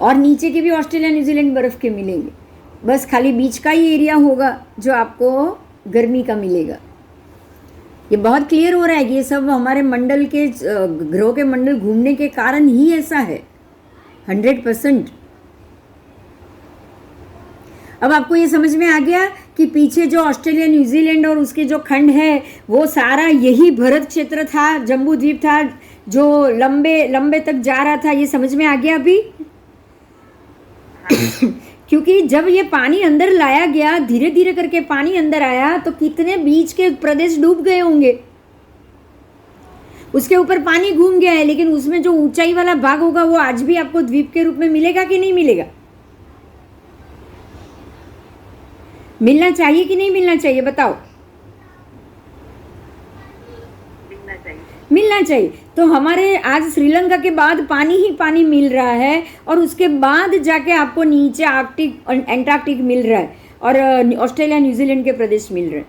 और नीचे के भी ऑस्ट्रेलिया, न्यूजीलैंड बर्फ़ के मिलेंगे। बस खाली बीच का ही एरिया होगा जो आपको गर्मी का मिलेगा। ये बहुत क्लियर हो रहा है कि ये सब हमारे मंडल के, ग्रहों के मंडल घूमने के कारण ही ऐसा है, 100%। अब आपको ये समझ में आ गया कि पीछे जो ऑस्ट्रेलिया, न्यूजीलैंड और उसके जो खंड है वो सारा यही भरत क्षेत्र था, जम्बू द्वीप था, जो लंबे लंबे तक जा रहा था। ये समझ में आ गया अभी? क्योंकि जब ये पानी अंदर लाया गया, धीरे धीरे करके पानी अंदर आया, तो कितने बीच के प्रदेश डूब गए होंगे। उसके ऊपर पानी घूम गया है, लेकिन उसमें जो ऊंचाई वाला भाग होगा वो आज भी आपको द्वीप के रूप में मिलेगा कि नहीं मिलेगा? मिलना चाहिए कि नहीं मिलना चाहिए, बताओ। मिलना चाहिए। मिलना चाहिए। तो हमारे आज श्रीलंका के बाद पानी ही पानी मिल रहा है, और उसके बाद जाके आपको नीचे आर्कटिक एंटार्क्टिक मिल रहा है, और ऑस्ट्रेलिया न्यूजीलैंड के प्रदेश मिल रहे हैं।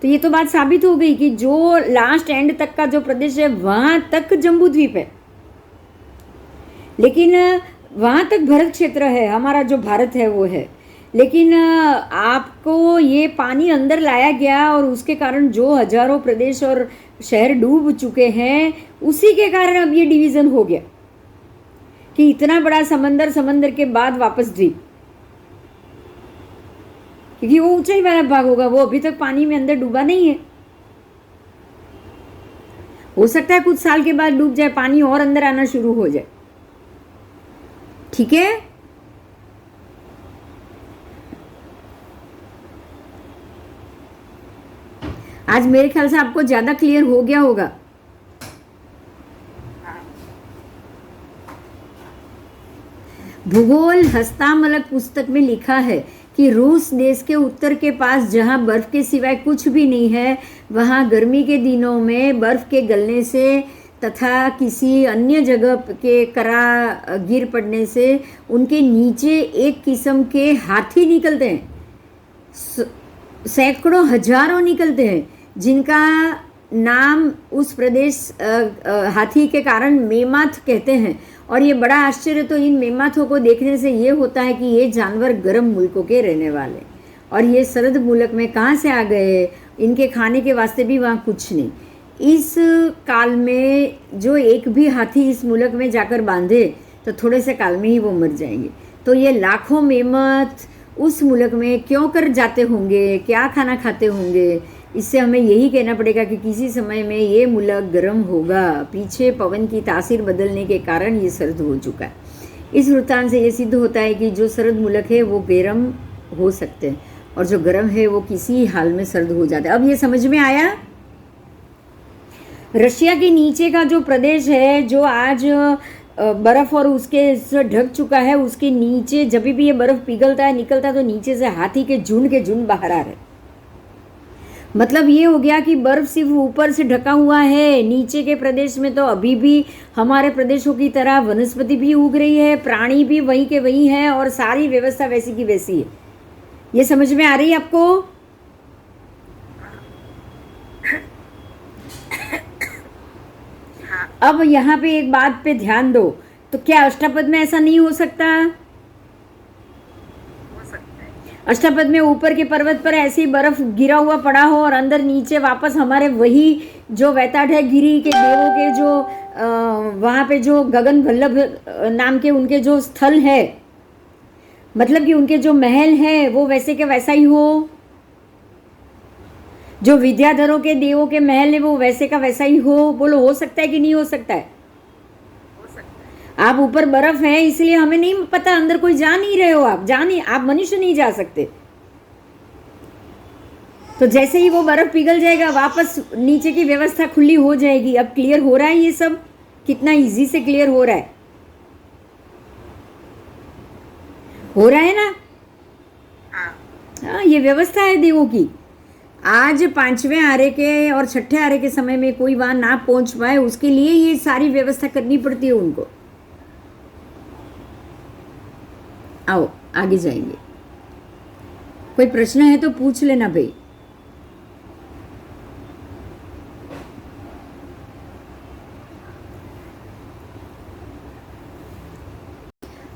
तो ये तो बात साबित हो गई कि जो लास्ट एंड तक का जो प्रदेश है वहां तक जम्बू द्वीप है, लेकिन वहां तक भरत क्षेत्र है, हमारा जो भारत है वो है। लेकिन आपको ये पानी अंदर लाया गया, और उसके कारण जो हजारों प्रदेश और शहर डूब चुके हैं, उसी के कारण अब ये डिवीजन हो गया कि इतना बड़ा समंदर, समंदर के बाद वापस द्वीप, क्योंकि वो ऊंचाई वाला भाग होगा, वो अभी तक पानी में अंदर डूबा नहीं है। हो सकता है कुछ साल के बाद डूब जाए, पानी और अंदर आना शुरू हो जाए। ठीक है, आज मेरे ख्याल से आपको ज्यादा क्लियर हो गया होगा। भूगोल हस्तामलक पुस्तक में लिखा है कि रूस देश के उत्तर के पास जहां बर्फ के सिवाय कुछ भी नहीं है, वहां गर्मी के दिनों में बर्फ के गलने से तथा किसी अन्य जगह के करा गिर पड़ने से उनके नीचे एक किस्म के हाथी निकलते हैं, सैकड़ों हजारों निकलते हैं, जिनका नाम उस प्रदेश हाथी के कारण मेमाथ कहते हैं। और ये बड़ा आश्चर्य तो इन मेमाथों को देखने से ये होता है कि ये जानवर गर्म मुल्कों के रहने वाले, और ये सर्द मुल्क में कहाँ से आ गए, इनके खाने के वास्ते भी वहाँ कुछ नहीं। इस काल में जो एक भी हाथी इस मुल्क में जाकर बांधे तो थोड़े से काल में ही वो मर जाएंगे। तो ये लाखों मेमत उस मुल्क में क्यों कर जाते होंगे, क्या खाना खाते होंगे, इससे हमें यही कहना पड़ेगा कि किसी समय में ये मुल्क गर्म होगा। पीछे पवन की तासीर बदलने के कारण ये सर्द हो चुका है। इस वृत्तांत से ये सिद्ध होता है कि जो सर्द मुल्क है वो गर्म हो सकते हैं, और जो गर्म है वो किसी हाल में सर्द हो जाता है। अब ये समझ में आया? रशिया के नीचे का जो प्रदेश है, जो आज बर्फ और उसके से ढक चुका है, उसके नीचे जब भी ये बर्फ पिघलता है, निकलता है, तो नीचे से हाथी के झुंड बाहर आ रहे। मतलब ये हो गया कि बर्फ सिर्फ ऊपर से ढका हुआ है, नीचे के प्रदेश में तो अभी भी हमारे प्रदेशों की तरह वनस्पति भी उग रही है, प्राणी भी वहीं के वहीं है, और सारी व्यवस्था वैसी की वैसी है। ये समझ में आ रही है आपको? अब यहाँ पे एक बात पे ध्यान दो, तो क्या अष्टपद में ऐसा नहीं हो सकता? अष्टपद में ऊपर के पर्वत पर ऐसी बर्फ गिरा हुआ पड़ा हो, और अंदर नीचे वापस हमारे वही जो वैताठ गिरी के देवों के जो वहाँ पे जो गगन वल्लभ नाम के उनके जो स्थल है, मतलब कि उनके जो महल है वो वैसे के वैसा ही हो, जो विद्याधरों के देवों के महल है वो वैसे का वैसा ही हो। बोलो, हो सकता है कि नहीं हो सकता है? आप ऊपर बर्फ है इसलिए हमें नहीं पता, अंदर कोई जा नहीं रहे हो, आप मनुष्य नहीं जा सकते। तो जैसे ही वो बर्फ पिघल जाएगा, वापस नीचे की व्यवस्था खुली हो जाएगी। अब क्लियर हो रहा है ये सब? कितना इजी से क्लियर हो रहा है? हो रहा है ना? हाँ, ये व्यवस्था है देवों की। आज 5वें आरे के और 6ठे आरे के समय में कोई वहां ना पहुंच पाए, उसके लिए ये सारी व्यवस्था करनी पड़ती है उनको। आओ आगे जाएंगे। कोई प्रश्न है तो पूछ लेना भाई।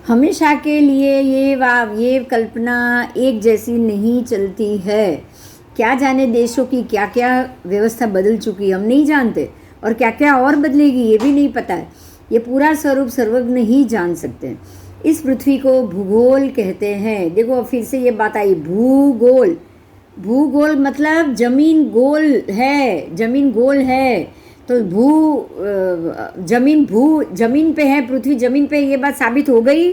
हमेशा के लिए ये कल्पना एक जैसी नहीं चलती है। क्या जाने देशों की क्या क्या व्यवस्था बदल चुकी है, हम नहीं जानते, और क्या क्या और बदलेगी ये भी नहीं पता है। ये पूरा स्वरूप सर्वज्ञ ही जान सकते हैं। इस पृथ्वी को भूगोल कहते हैं। देखो फिर से ये बात आई, भूगोल। भूगोल मतलब जमीन गोल है, जमीन गोल है, तो जमीन पे है, पृथ्वी जमीन पे, ये बात साबित हो गई।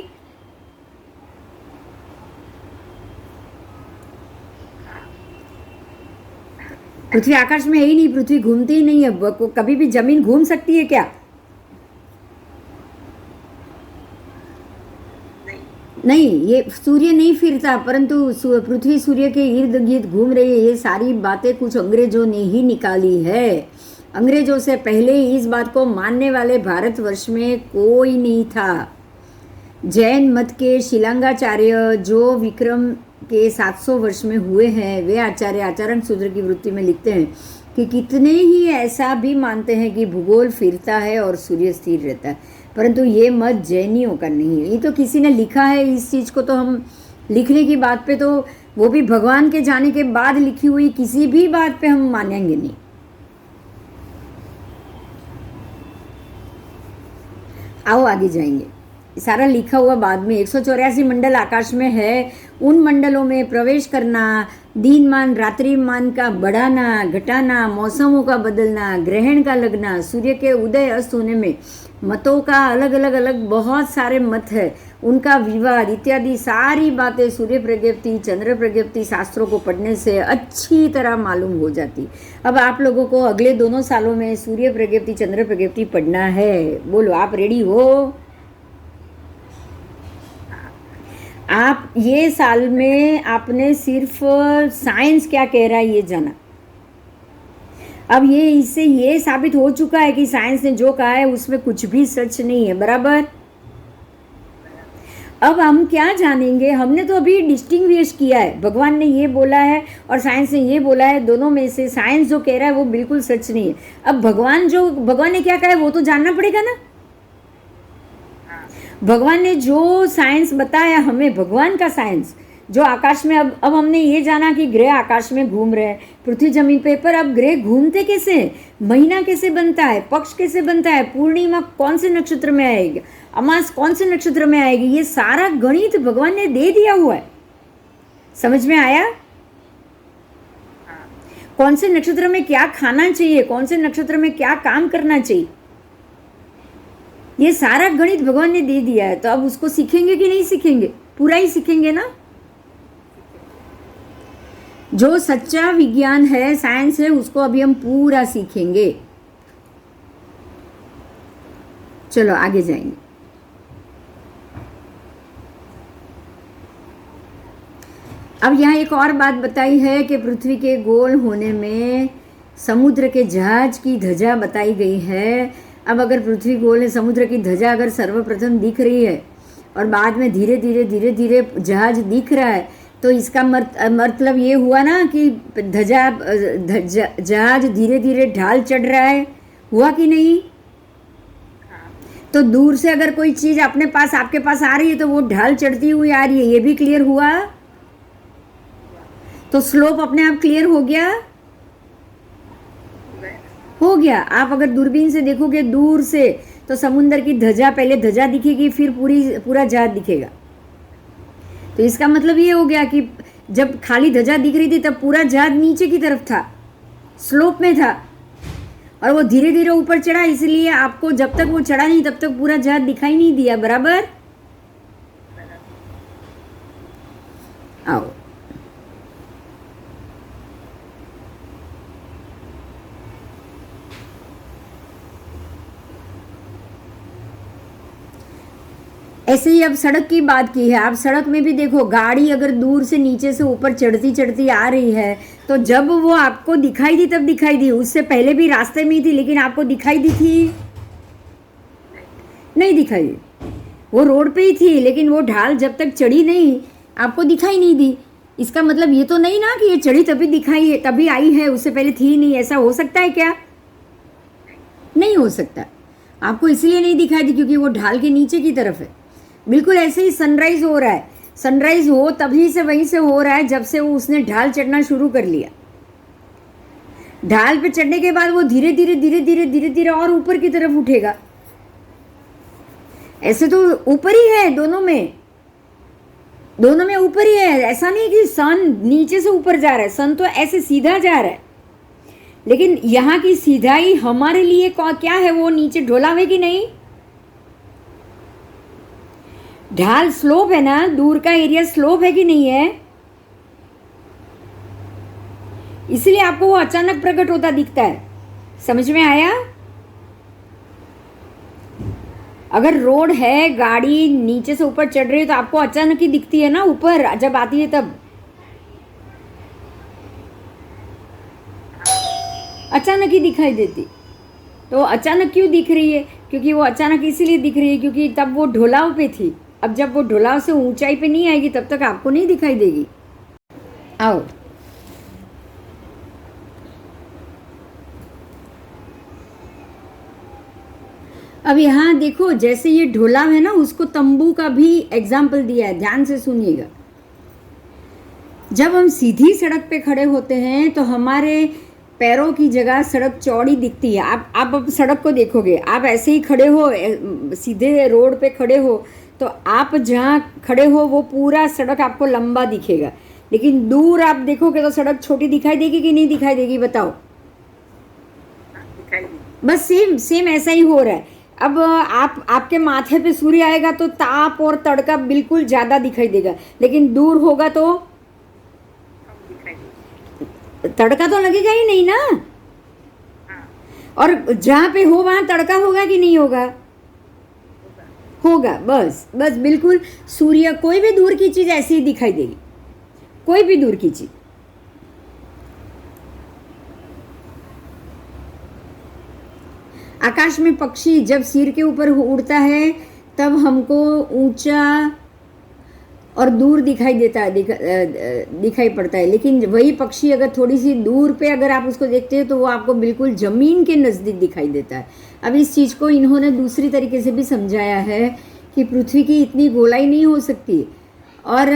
पृथ्वी आकाश में है ही नहीं, पृथ्वी घूमती ही नहीं है। कभी भी जमीन घूम सकती है क्या? नहीं, ये सूर्य नहीं फिरता, परंतु पृथ्वी सूर्य के इर्द गिर्द घूम रही है। ये सारी बातें कुछ अंग्रेजों ने ही निकाली है। अंग्रेजों से पहले इस बात को मानने वाले भारतवर्ष में कोई नहीं था। जैन मत के शिलांगाचार्य जो विक्रम के 700 वर्ष में हुए हैं, वे आचार्य आचरण सूत्र की वृत्ति में लिखते हैं कि कितने ही ऐसा भी मानते हैं कि भूगोल फिरता है और सूर्य स्थिर रहता है, परंतु ये मत जैनियों का नहीं है। ये तो किसी ने लिखा है, इस चीज़ को तो हम लिखने की बात पे, तो वो भी भगवान के जाने के बाद लिखी हुई किसी भी बात पे हम मानेंगे नहीं। आओ आगे जाएंगे। सारा लिखा हुआ बाद में। 184 मंडल आकाश में है। उन मंडलों में प्रवेश करना, दिनमान रात्रिमान का बढ़ाना घटाना, मौसमों का बदलना, ग्रहण का लगना, सूर्य के उदय अस्त होने में मतों का अलग बहुत सारे मत है, उनका विवाद इत्यादि सारी बातें सूर्य प्रज्ञप्ति चंद्र प्रज्ञप्ति शास्त्रों को पढ़ने से अच्छी तरह मालूम हो जाती। अब आप लोगों को अगले दोनों सालों में सूर्य प्रज्ञप्ति चंद्र प्रज्ञप्ति पढ़ना है। बोलो, आप रेडी हो? आप ये साल में आपने सिर्फ साइंस क्या कह रहा है ये जाना। अब ये इससे ये साबित हो चुका है कि साइंस ने जो कहा है उसमें कुछ भी सच नहीं है, बराबर। अब हम क्या जानेंगे? हमने तो अभी डिस्टिंग्विश किया है, भगवान ने ये बोला है और साइंस ने ये बोला है। दोनों में से साइंस जो कह रहा है वो बिल्कुल सच नहीं है। अब भगवान ने क्या कहा है वो तो जानना पड़ेगा ना। भगवान ने जो साइंस बताया हमें, भगवान का साइंस जो आकाश में, अब हमने ये जाना कि ग्रह आकाश में घूम रहे हैं, पृथ्वी जमीन पे, पर अब ग्रह घूमते कैसे, महीना कैसे बनता है, पक्ष कैसे बनता है, पूर्णिमा कौन से नक्षत्र में आएगी, अमास कौन से नक्षत्र में आएगी, ये सारा गणित भगवान ने दे दिया हुआ है। समझ में आया? कौन से नक्षत्र में क्या खाना चाहिए, कौन से नक्षत्र में क्या काम करना चाहिए, ये सारा गणित भगवान ने दे दिया है। तो अब उसको सीखेंगे कि नहीं सीखेंगे? पूरा ही सीखेंगे ना। जो सच्चा विज्ञान है, साइंस है, उसको अभी हम पूरा सीखेंगे। चलो आगे जाएंगे। अब यहाँ एक और बात बताई है कि पृथ्वी के गोल होने में समुद्र के जहाज की ध्वजा बताई गई है। अब अगर पृथ्वी गोल है, समुद्र की ध्वजा अगर सर्वप्रथम दिख रही है और बाद में धीरे धीरे जहाज दिख रहा है, तो इसका मतलब ये हुआ ना कि जहाज धीरे धीरे ढाल चढ़ रहा है, हुआ कि नहीं? तो दूर से अगर कोई चीज़ अपने पास आपके पास आ रही है तो वो ढाल चढ़ती हुई आ रही है, ये भी क्लियर हुआ। तो स्लोप अपने आप क्लियर हो गया, हो गया। आप अगर दूरबीन से देखोगे दूर से तो समुद्र की ध्वजा, पहले ध्वजा दिखेगी फिर पूरा जहाज दिखेगा। तो इसका मतलब ये हो गया कि जब खाली ध्वजा दिख रही थी तब पूरा जहाज नीचे की तरफ था, स्लोप में था, और वो धीरे धीरे ऊपर चढ़ा, इसलिए आपको जब तक वो चढ़ा नहीं तब तक पूरा जहाज दिखाई नहीं दिया, बराबर। आओ ऐसे ही अब सड़क की बात की है। आप सड़क में भी देखो, गाड़ी अगर दूर से नीचे से ऊपर चढ़ती आ रही है तो जब वो आपको दिखाई दी तब दिखाई दी, उससे पहले भी रास्ते में ही थी लेकिन आपको दिखाई दी थी? नहीं दिखाई दी। वो रोड पे ही थी लेकिन वो ढाल जब तक चढ़ी नहीं आपको दिखाई नहीं दी। इसका मतलब ये तो नहीं ना कि ये चढ़ी तभी दिखाई है, तभी आई है, उससे पहले थी नहीं। ऐसा हो सकता है क्या? नहीं हो सकता। आपको इसलिए नहीं दिखाई दी क्योंकि वो ढाल के नीचे की तरफ है। बिल्कुल ऐसे ही सनराइज हो रहा है। सनराइज हो तभी से वहीं से हो रहा है जब से वो उसने ढाल चढ़ना शुरू कर लिया। ढाल पे चढ़ने के बाद वो धीरे धीरे और ऊपर की तरफ उठेगा। ऐसे तो ऊपर ही है, दोनों में ऊपर ही है। ऐसा नहीं कि सन नीचे से ऊपर जा रहा है, सन तो ऐसे सीधा जा रहा है, लेकिन यहाँ की सीधाई हमारे लिए क्या है, वो नीचे ढोलावे की नहीं। ढाल स्लोप है ना, दूर का एरिया स्लोप है कि नहीं है? इसलिए आपको वो अचानक प्रकट होता दिखता है। समझ में आया? अगर रोड है, गाड़ी नीचे से ऊपर चढ़ रही है तो आपको अचानक ही दिखती है ना, ऊपर जब आती है तब अचानक ही दिखाई देती। तो अचानक क्यों दिख रही है? क्योंकि वो अचानक इसीलिए दिख रही है क्योंकि तब वो ढोलाव पे थी। अब जब वो ढोलाव से ऊंचाई पे नहीं आएगी तब तक आपको नहीं दिखाई देगी। आओ, अब यहाँ देखो, जैसे ये ढोलाव है ना, उसको तंबू का भी एग्जाम्पल दिया है, ध्यान से सुनिएगा। जब हम सीधी सड़क पे खड़े होते हैं तो हमारे पैरों की जगह सड़क चौड़ी दिखती है। आप अब सड़क को देखोगे, आप ऐसे ही खड़े हो, सीधे रोड पे खड़े हो, तो आप जहाँ खड़े हो वो पूरा सड़क आपको लंबा दिखेगा, लेकिन दूर आप देखोगे तो सड़क छोटी दिखाई देगी कि नहीं दिखाई देगी? बताओ। दिखाई दी। बस सेम ऐसा ही हो रहा है। अब आपके माथे पे सूर्य आएगा तो ताप और तड़का बिल्कुल ज़्यादा दिखाई देगा, लेकिन दूर होगा तो कम दिखाई दी। तड़का तो लगेगा ही नहीं ना। हाँ, और जहाँ पे हो वहाँ तड़का होगा कि नहीं होगा? होगा। बस बिल्कुल सूर्य, कोई भी दूर की चीज़ ऐसी ही दिखाई देगी, कोई भी दूर की चीज़। आकाश में पक्षी जब सिर के ऊपर उड़ता है तब हमको ऊंचा और दूर दिखाई देता है, दिखाई पड़ता है, लेकिन वही पक्षी अगर थोड़ी सी दूर पे अगर आप उसको देखते हैं तो वो आपको बिल्कुल ज़मीन के नज़दीक दिखाई देता है। अब इस चीज़ को इन्होंने दूसरी तरीके से भी समझाया है कि पृथ्वी की इतनी गोलाई नहीं हो सकती, और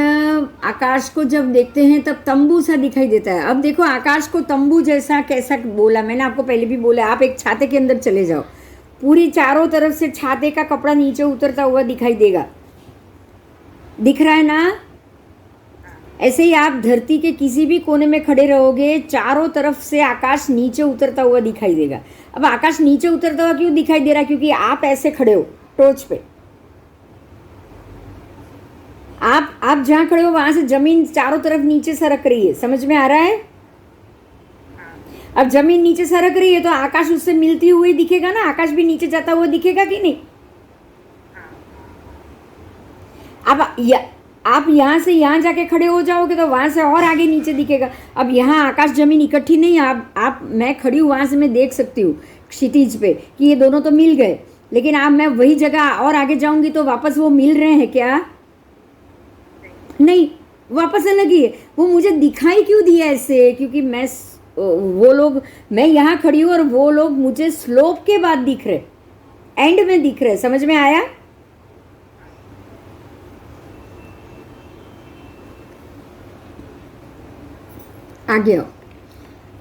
आकाश को जब देखते हैं तब तंबू सा दिखाई देता है। अब देखो, आकाश को तंबू जैसा कैसा बोला, मैंने आपको पहले भी बोला, आप एक छाते के अंदर चले जाओ, पूरी चारों तरफ से छाते का कपड़ा नीचे उतरता हुआ दिखाई देगा, दिख रहा है ना? ऐसे ही आप धरती के किसी भी कोने में खड़े रहोगे, चारों तरफ से आकाश नीचे उतरता हुआ दिखाई देगा। अब आकाश नीचे उतरता हुआ क्यों दिखाई दे रहा है? क्योंकि आप ऐसे खड़े हो टोच पे। आप जहाँ खड़े हो वहां से जमीन चारों तरफ नीचे सरक रही है। समझ में आ रहा है? अब जमीन नीचे सरक रही है तो आकाश उससे मिलती हुई दिखेगा ना, आकाश भी नीचे जाता हुआ दिखेगा कि नहीं? अब आप यहाँ से यहाँ जाके खड़े हो जाओगे तो वहां से और आगे नीचे दिखेगा। अब यहाँ आकाश जमीन इकट्ठी नहीं, मैं खड़ी हूँ, वहां से मैं देख सकती हूँ क्षितिज पे कि ये दोनों तो मिल गए, लेकिन अब मैं वही जगह और आगे जाऊंगी तो वापस वो मिल रहे हैं क्या? नहीं, वापस अलग ही है। वो मुझे दिखाई क्यों दिया ऐसे? क्योंकि मैं यहाँ खड़ी हूँ और वो लोग मुझे स्लोप के बाद दिख रहे, एंड में दिख रहे। समझ में आया? आगे आओ।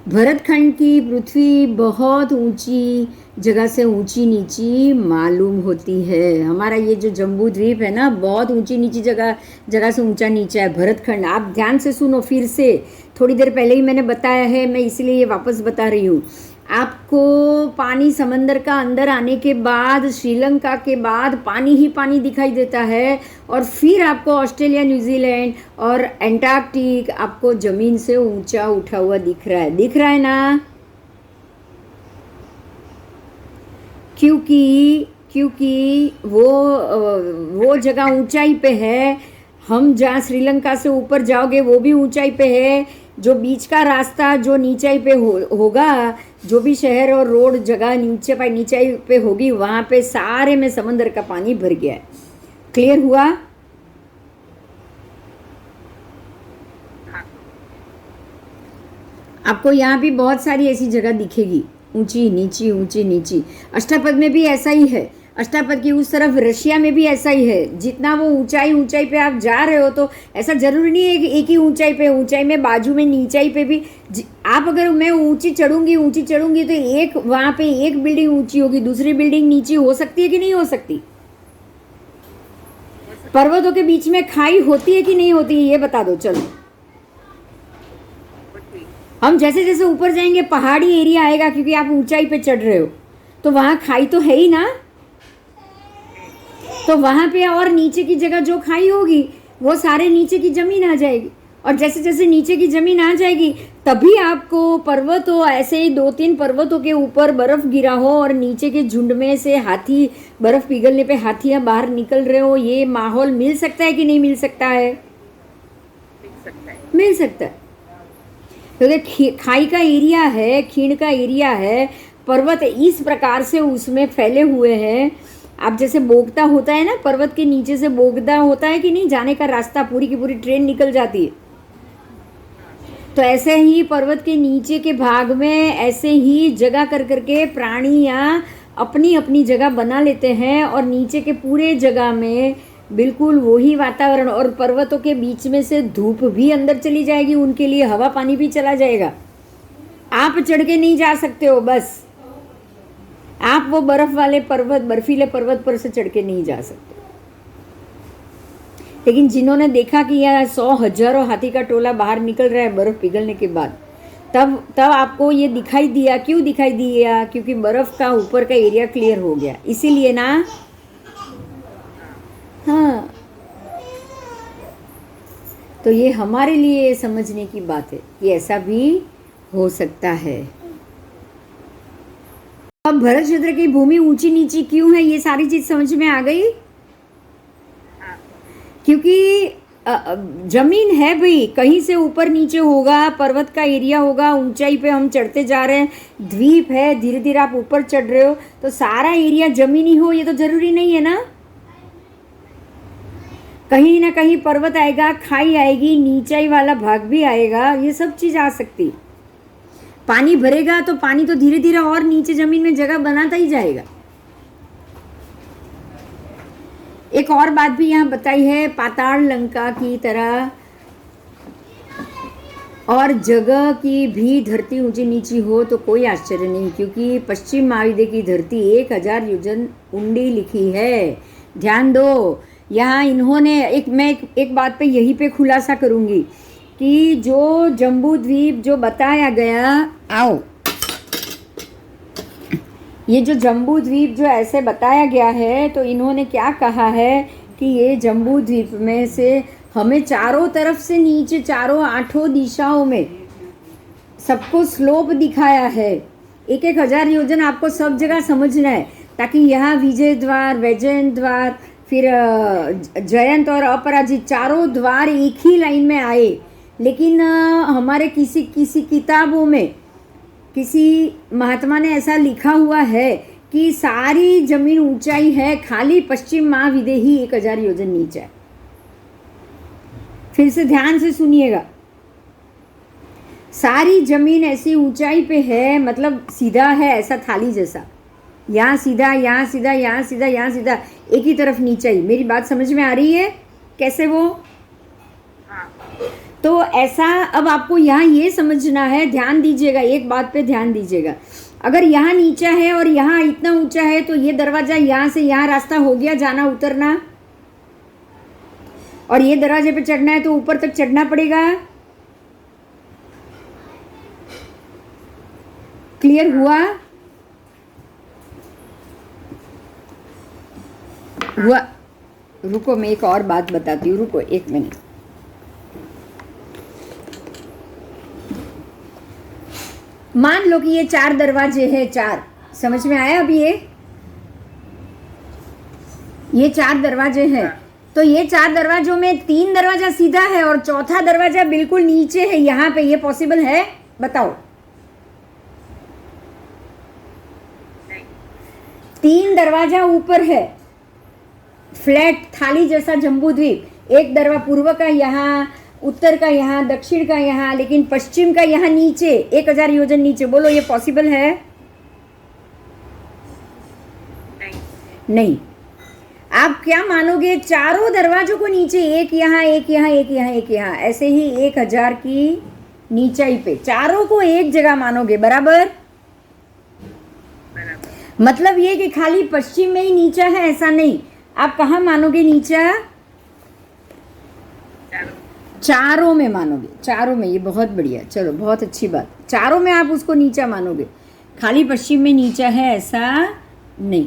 भरतखंड की पृथ्वी बहुत ऊंची जगह से ऊंची नीची मालूम होती है। हमारा ये जो जम्बू द्वीप है ना, बहुत ऊंची नीची जगह से ऊंचा नीचा है भरतखंड। आप ध्यान से सुनो, फिर से थोड़ी देर पहले ही मैंने बताया है, मैं इसलिए ये वापस बता रही हूँ आपको। पानी समंदर का अंदर आने के बाद, श्रीलंका के बाद पानी ही पानी दिखाई देता है, और फिर आपको ऑस्ट्रेलिया, न्यूजीलैंड और एंटार्क्टिक आपको ज़मीन से ऊंचा उठा हुआ दिख रहा है ना? क्योंकि वो जगह ऊंचाई पे है। हम जहाँ श्रीलंका से ऊपर जाओगे वो भी ऊंचाई पे है। जो बीच का रास्ता जो नीचाई पे होगा, जो भी शहर और रोड जगह नीचाई पे होगी, वहाँ पे सारे में समंदर का पानी भर गया है। क्लियर हुआ? आपको यहाँ भी बहुत सारी ऐसी जगह दिखेगी, ऊंची नीची। अष्टापद में भी ऐसा ही है। अष्टापद की उस तरफ रशिया में भी ऐसा ही है। जितना वो ऊंचाई पे आप जा रहे हो तो ऐसा जरूरी नहीं है कि एक ही ऊंचाई में बाजू में नीचाई पे भी आप, अगर मैं ऊंची चढ़ूंगी तो एक वहाँ पे एक बिल्डिंग ऊंची होगी, दूसरी बिल्डिंग नीची हो सकती है कि नहीं हो सकती? पर्वतों के बीच में खाई होती है कि नहीं होती है? ये बता दो। चलो, हम जैसे जैसे ऊपर जाएंगे पहाड़ी एरिया आएगा, क्योंकि आप ऊंचाई पे चढ़ रहे हो, तो वहाँ खाई तो है ही ना। तो वहाँ पे और नीचे की जगह जो खाई होगी वो सारे नीचे की जमीन आ जाएगी, और जैसे जैसे नीचे की ज़मीन आ जाएगी तभी आपको पर्वत हो, ऐसे ही 2-3 पर्वतों के ऊपर बर्फ़ गिरा हो और नीचे के झुंड में से हाथी, बर्फ़ पिघलने पे हाथियाँ बाहर निकल रहे हो, ये माहौल मिल सकता है कि नहीं मिल सकता है? मिल सकता है। मिल सकता है, क्योंकि खाई का एरिया है, खीण का एरिया है, पर्वत इस प्रकार से उसमें फैले हुए हैं। आप जैसे बोगदा होता है ना, पर्वत के नीचे से बोगदा होता है कि नहीं, जाने का रास्ता, पूरी की पूरी ट्रेन निकल जाती है। तो ऐसे ही पर्वत के नीचे के भाग में ऐसे ही जगह कर करके प्राणियाँ अपनी अपनी जगह बना लेते हैं और नीचे के पूरे जगह में बिल्कुल वही वातावरण, और पर्वतों के बीच में से धूप भी अंदर चली जाएगी, उनके लिए हवा पानी भी चला जाएगा। आप चढ़ के नहीं जा सकते हो, बस आप वो बर्फ वाले पर्वत, बर्फीले पर्वत पर से चढ़ के नहीं जा सकते। लेकिन जिन्होंने देखा कि यह 100 हजारों हाथी का टोला बाहर निकल रहा है बर्फ पिघलने के बाद, तब आपको ये दिखाई दिया। क्यों दिखाई दिया? क्योंकि बर्फ का ऊपर का एरिया क्लियर हो गया, इसीलिए ना। हाँ, तो ये हमारे लिए समझने की बात है कि ऐसा भी हो सकता है। अब भरत क्षेत्र की भूमि ऊंची नीची क्यों है, ये सारी चीज समझ में आ गई? क्योंकि जमीन है भाई, कहीं से ऊपर नीचे होगा, पर्वत का एरिया होगा, ऊंचाई पे हम चढ़ते जा रहे हैं, द्वीप है, धीरे धीरे आप ऊपर चढ़ रहे हो, तो सारा एरिया जमीनी हो ये तो जरूरी नहीं है ना। कहीं ना कहीं पर्वत आएगा, खाई आएगी, नीचाई वाला भाग भी आएगा, ये सब चीज आ सकती। पानी भरेगा तो पानी तो धीरे धीरे और नीचे जमीन में जगह बनाता ही जाएगा। एक और बात भी यहाँ बताई है, पाताल लंका की तरह और जगह की भी धरती ऊंची नीची हो तो कोई आश्चर्य नहीं, क्योंकि पश्चिम महाविद्य की धरती 1000 योजन ऊंडी लिखी है। ध्यान दो, यहाँ इन्होंने मैं एक बात पे यहीं पे खुलासा करूँगी कि जो जम्बू द्वीप जो बताया गया, आओ, ये जो जम्बू द्वीप जो ऐसे बताया गया है, तो इन्होंने क्या कहा है कि ये जम्बू द्वीप में से हमें चारों तरफ से नीचे, चारों 8 दिशाओं में सबको स्लोप दिखाया है। 1000 योजन आपको सब जगह समझना है, ताकि यहाँ विजय द्वार, वैजयंत द्वार, फिर जयंत और अपराजित चारों द्वार एक ही लाइन में आए। लेकिन हमारे किसी किताबों में किसी महात्मा ने ऐसा लिखा हुआ है कि सारी जमीन ऊंचाई है, खाली पश्चिम महाविद्य ही 1000 योजन नीचे है। फिर से ध्यान से सुनिएगा, सारी जमीन ऐसी ऊंचाई पे है, मतलब सीधा है, ऐसा थाली जैसा, यहाँ सीधा, यहाँ सीधा, यहाँ सीधा, यहाँ सीधा, एक ही तरफ नीचाई। मेरी बात समझ में आ रही है कैसे वो? तो ऐसा अब आपको यहाँ ये समझना है, ध्यान दीजिएगा, एक बात पे ध्यान दीजिएगा। अगर यहाँ नीचा है और यहाँ इतना ऊंचा है, तो ये दरवाजा यहाँ से यहाँ रास्ता हो गया जाना उतरना, और ये दरवाजे पे चढ़ना है तो ऊपर तक चढ़ना पड़ेगा। क्लियर हुआ? रुको, मैं एक और बात बताती हूँ, रुको 1 मिनट। मान लो कि ये 4 दरवाजे हैं, 4, समझ में आया अभी? ये 4 दरवाजे हैं, तो ये 4 दरवाजों में 3 दरवाजा सीधा है और चौथा दरवाजा बिल्कुल नीचे है, यहाँ पे। ये पॉसिबल है? बताओ। 3 दरवाजा ऊपर है, फ्लैट थाली जैसा जम्बू द्वीप। एक दरवाजा पूर्व का यहाँ, उत्तर का यहाँ, दक्षिण का यहाँ, लेकिन पश्चिम का यहाँ नीचे, 1000 योजन नीचे। बोलो, ये पॉसिबल है? नहीं। आप क्या मानोगे? चारों दरवाजों को नीचे, एक यहाँ, एक यहाँ, एक यहाँ, एक यहाँ, ऐसे ही 1000 की नीचाई पे चारों को एक जगह मानोगे, बराबर? मतलब ये कि खाली पश्चिम में ही नीचा है, ऐसा नहीं। आप कहाँ मानोगे नीचा? चारों में मानोगे, चारों में। ये बहुत बढ़िया, चलो बहुत अच्छी बात। चारों में आप उसको नीचा मानोगे, खाली पश्चिम में नीचा है ऐसा नहीं।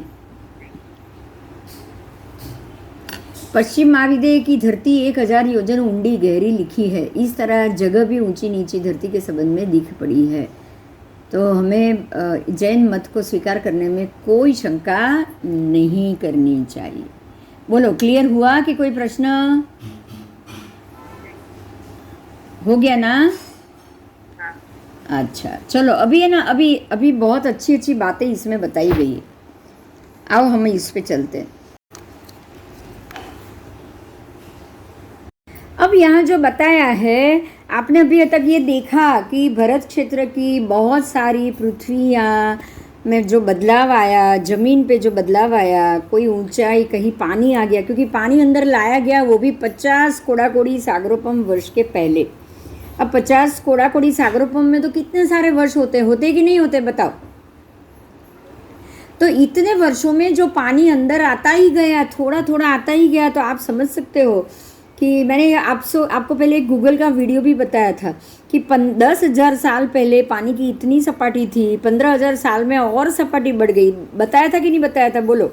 पश्चिम महाविदेय की धरती 1000 योजन ऊंडी गहरी लिखी है, इस तरह जगह भी ऊंची नीची धरती के संबंध में दिख पड़ी है। तो हमें जैन मत को स्वीकार करने में कोई शंका नहीं करनी चाहिए। बोलो, क्लियर हुआ कि कोई प्रश्न हो गया ना? अच्छा, चलो अभी है ना, अभी बहुत अच्छी अच्छी बातें इसमें बताई गई है। आओ हम इस पे चलते हैं। अब यहाँ जो बताया है, आपने अभी तक ये देखा कि भरत क्षेत्र की बहुत सारी पृथ्वियाँ में जो बदलाव आया, ज़मीन पे जो बदलाव आया, कोई ऊंचाई, कहीं पानी आ गया, क्योंकि पानी अंदर लाया गया, वो भी 50 कोड़ाकोड़ी सागरोपम वर्ष के पहले। अब 50 कोड़ाकोड़ी सागरोपम में तो कितने सारे वर्ष होते कि नहीं होते, बताओ। तो इतने वर्षों में जो पानी अंदर आता ही गया, थोड़ा थोड़ा आता ही गया, तो आप समझ सकते हो कि मैंने आपको पहले एक गूगल का वीडियो भी बताया था कि 10,000 साल पहले पानी की इतनी सपाटी थी, 15,000 साल में और सपाटी बढ़ गई। बताया था कि नहीं बताया था, बोलो।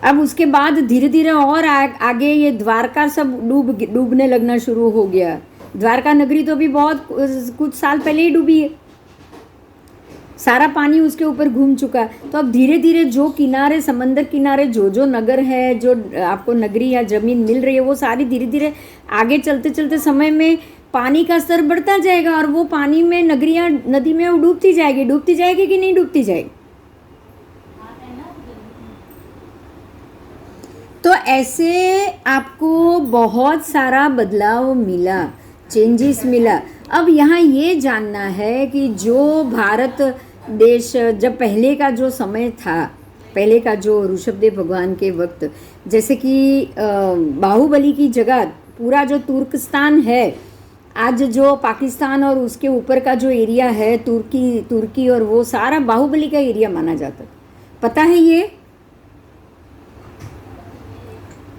अब उसके बाद धीरे धीरे और आगे ये द्वारका सब डूबने लगना शुरू हो गया। द्वारका नगरी तो अभी बहुत कुछ साल पहले ही डूबी है, सारा पानी उसके ऊपर घूम चुका। तो अब धीरे धीरे जो किनारे, समंदर किनारे जो नगर है, जो आपको नगरी या ज़मीन मिल रही है, वो सारी धीरे धीरे आगे चलते चलते समय में पानी का स्तर बढ़ता जाएगा और वो पानी में नगरियाँ नदी में डूबती जाएगी कि नहीं डूबती जाएगी। तो ऐसे आपको बहुत सारा बदलाव मिला, चेंजेस मिला। अब यहाँ ये जानना है कि जो भारत देश जब पहले का जो समय था, पहले का जो ऋषभदेव भगवान के वक्त, जैसे कि बाहुबली की जगह पूरा जो तुर्कस्तान है, आज जो पाकिस्तान और उसके ऊपर का जो एरिया है, तुर्की और वो सारा बाहुबली का एरिया माना जाता। पता है ये?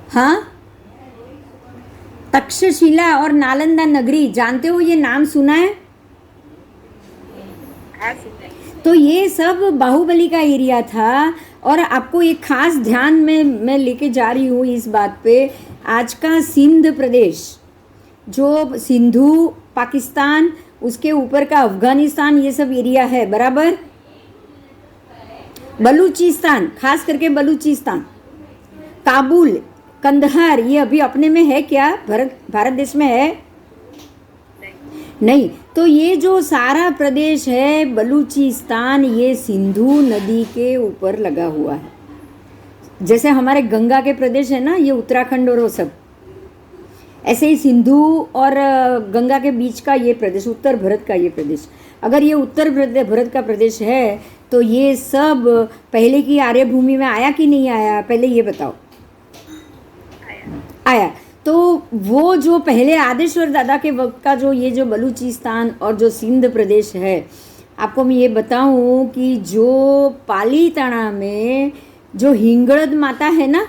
हाँ, तक्षशिला और नालंदा नगरी, जानते हो, ये नाम सुना है? तो ये सब बाहुबली का एरिया था। और आपको एक खास ध्यान में मैं लेके जा रही हूँ इस बात पे, आज का सिंध प्रदेश, जो सिंधु पाकिस्तान, उसके ऊपर का अफगानिस्तान, ये सब एरिया है, बराबर। बलूचिस्तान, खास करके बलूचिस्तान, काबुल, कंदहार, ये अभी अपने में है क्या? भारत देश में है? नहीं। तो ये जो सारा प्रदेश है बलूचिस्तान, ये सिंधु नदी के ऊपर लगा हुआ है। जैसे हमारे गंगा के प्रदेश है ना, ये उत्तराखंड और वो सब, ऐसे ही सिंधु और गंगा के बीच का ये प्रदेश, उत्तर भारत का ये प्रदेश। अगर ये उत्तर भारत का प्रदेश है तो ये सब पहले की आर्य भूमि में आया कि नहीं आया, पहले ये बताओ। आया। तो वो जो पहले आदेश्वर दादा के वक्त का जो ये जो बलूचिस्तान और जो सिंध प्रदेश है, आपको मैं ये बताऊं कि जो पालीताना में जो हिंगड़द माता है ना,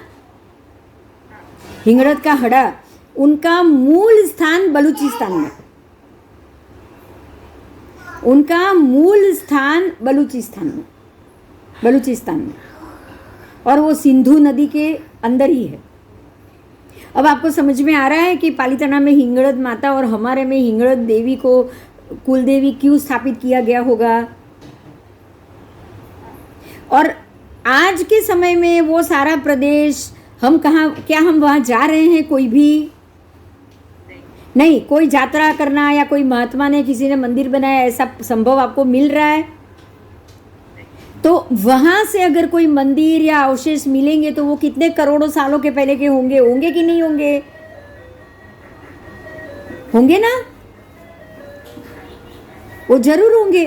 हिंगड़द का हड़ा, उनका मूल स्थान बलूचिस्तान में, उनका मूल स्थान बलूचिस्तान में, और वो सिंधु नदी के अंदर ही है। अब आपको समझ में आ रहा है कि पालीताना में हिंगड़द माता और हमारे में हिंगड़द देवी को कुलदेवी क्यों स्थापित किया गया होगा। और आज के समय में वो सारा प्रदेश, हम कहाँ, क्या हम वहाँ जा रहे हैं? कोई भी नहीं। कोई यात्रा करना या कोई महात्मा ने, किसी ने मंदिर बनाया, ऐसा संभव आपको मिल रहा है? तो वहाँ से अगर कोई मंदिर या अवशेष मिलेंगे तो वो कितने करोड़ों सालों के पहले के होंगे कि नहीं होंगे? होंगे ना, वो जरूर होंगे,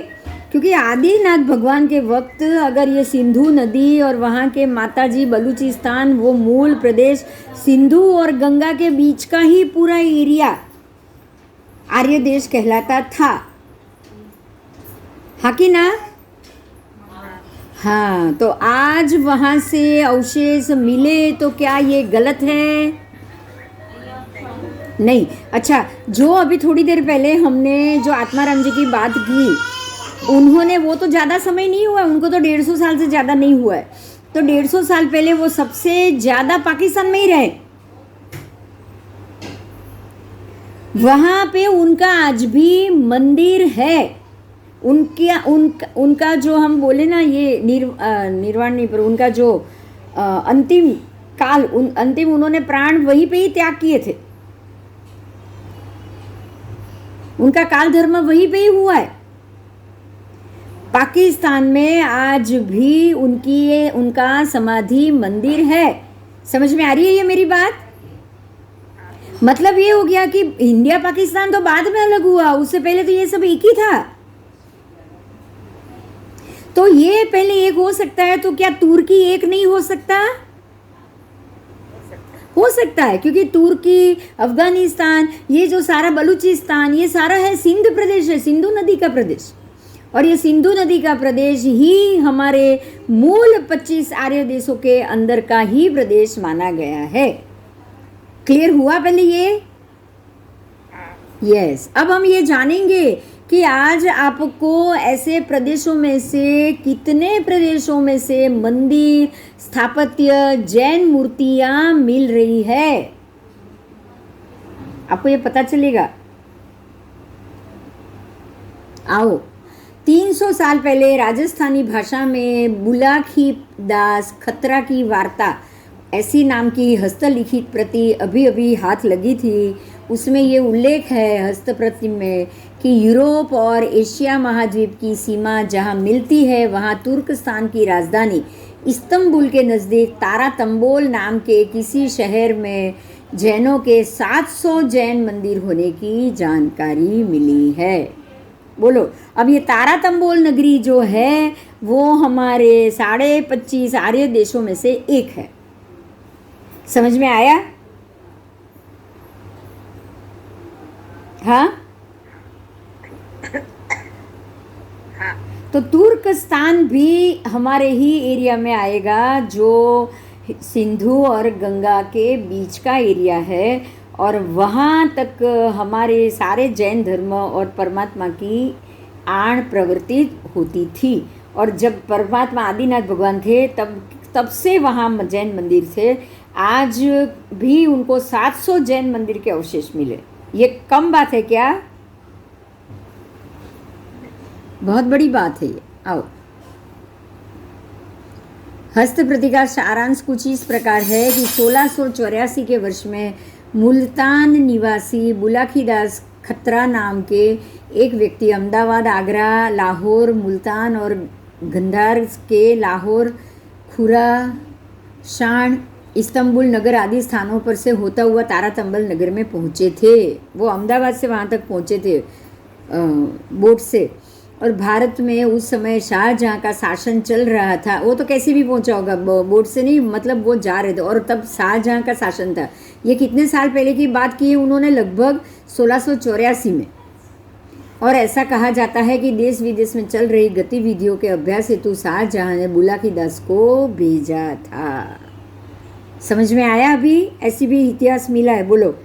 क्योंकि आदिनाथ भगवान के वक्त अगर ये सिंधु नदी और वहाँ के माताजी बलूचिस्तान, वो मूल प्रदेश सिंधु और गंगा के बीच का ही पूरा एरिया आर्य देश कहलाता था, हाँ कि ना? हाँ। तो आज वहाँ से अवशेष मिले तो क्या ये गलत है? नहीं। अच्छा, जो अभी थोड़ी देर पहले हमने जो आत्माराम जी की बात की, उन्होंने, वो तो ज़्यादा समय नहीं हुआ, उनको तो 150 साल से ज़्यादा नहीं हुआ है। तो 150 साल पहले वो सबसे ज्यादा पाकिस्तान में ही रहे। वहां पे उनका आज भी मंदिर है। उनका जो हम बोले ना, ये निर्वाण नहीं, पर उनका जो अंतिम काल, उन्होंने प्राण वहीं पे ही त्याग किए थे। उनका काल धर्म वहीं पे ही हुआ है। पाकिस्तान में आज भी उनका समाधि मंदिर है। समझ में आ रही है ये मेरी बात? मतलब ये हो गया कि इंडिया पाकिस्तान तो बाद में अलग हुआ, उससे पहले तो ये सब एक ही था। तो ये पहले एक हो सकता है, तो क्या तुर्की एक नहीं हो सकता? हो सकता है, क्योंकि तुर्की, अफगानिस्तान, ये जो सारा बलूचिस्तान, ये सारा है सिंध प्रदेश, है सिंधु नदी का प्रदेश। और ये सिंधु नदी का प्रदेश ही हमारे मूल 25 आर्य देशों के अंदर का ही प्रदेश माना गया है। क्लियर हुआ पहले ये? यस। अब हम ये जानेंगे कि आज आपको ऐसे प्रदेशों में से, कितने प्रदेशों में से मंदिर, स्थापत्य, जैन मूर्तियां मिल रही है। आपको ये पता चलेगा। आओ, 300 साल पहले राजस्थानी भाषा में बुलाखी दास खतरा की वार्ता, ऐसी नाम की हस्तलिखित प्रति अभी अभी हाथ लगी थी। उसमें ये उल्लेख है हस्तप्रति में कि यूरोप और एशिया महाद्वीप की सीमा जहाँ मिलती है, वहाँ तुर्कस्तान की राजधानी इस्तंबुल के नज़दीक तारातंबोल नाम के किसी शहर में जैनों के 700 जैन मंदिर होने की जानकारी मिली है। बोलो, अब ये तारातंबोल नगरी जो है वो हमारे 25.5 आर्य देशों में से एक है। समझ में आया? हाँ? तो तुर्कस्तान भी हमारे ही एरिया में आएगा, जो सिंधु और गंगा के बीच का एरिया है। और वहाँ तक हमारे सारे जैन धर्म और परमात्मा की आण प्रवर्तित होती थी। और जब परमात्मा आदिनाथ भगवान थे, तब से वहाँ जैन मंदिर थे। आज भी उनको 700 जैन मंदिर के अवशेष मिले। ये कम बात है क्या? बहुत बड़ी बात है ये। आओ, हस्तप्रति का सारांश कुछ इस प्रकार है कि 1684 के वर्ष में मुल्तान निवासी बुलाखीदास खतरा नाम के एक व्यक्ति अहमदाबाद, आगरा, लाहौर, मुल्तान और गंधार के लाहौर, खुरासान, इस्तंबुल नगर आदि स्थानों पर से होता हुआ तारातंबल नगर में पहुँचे थे। वो अहमदाबाद से वहाँ तक पहुँचे थे बोट से। और भारत में उस समय शाहजहाँ का शासन चल रहा था। वो तो कैसे भी पहुँचा होगा, बोट से नहीं, मतलब वो जा रहे थे। और तब शाहजहाँ का शासन था। ये कितने साल पहले की बात की है उन्होंने? लगभग 1684 में। और ऐसा कहा जाता है कि देश विदेश में चल रही गतिविधियों के अभ्यास हेतु शाहजहाँ ने बुलाखीदास को भेजा था। समझ में आया? अभी ऐसी भी इतिहास मिला है। बोलो,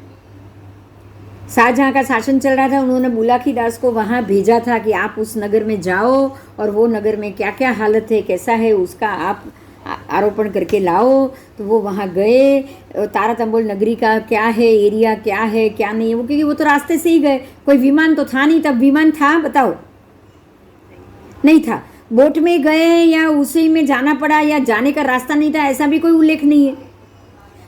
शाहजहाँ का शासन चल रहा था, उन्होंने बुलाखीदास को वहाँ भेजा था कि आप उस नगर में जाओ और वो नगर में क्या क्या हालत है, कैसा है, उसका आप आरोपण करके लाओ। तो वो वहाँ गए। तारातंबोल नगरी का क्या है, एरिया क्या है, क्या नहीं है, वो क्योंकि वो तो रास्ते से ही गए। कोई विमान तो था नहीं तब। विमान था? बताओ। नहीं था। बोट में गए या उसी में जाना पड़ा या जाने का रास्ता नहीं था, ऐसा भी कोई उल्लेख नहीं है।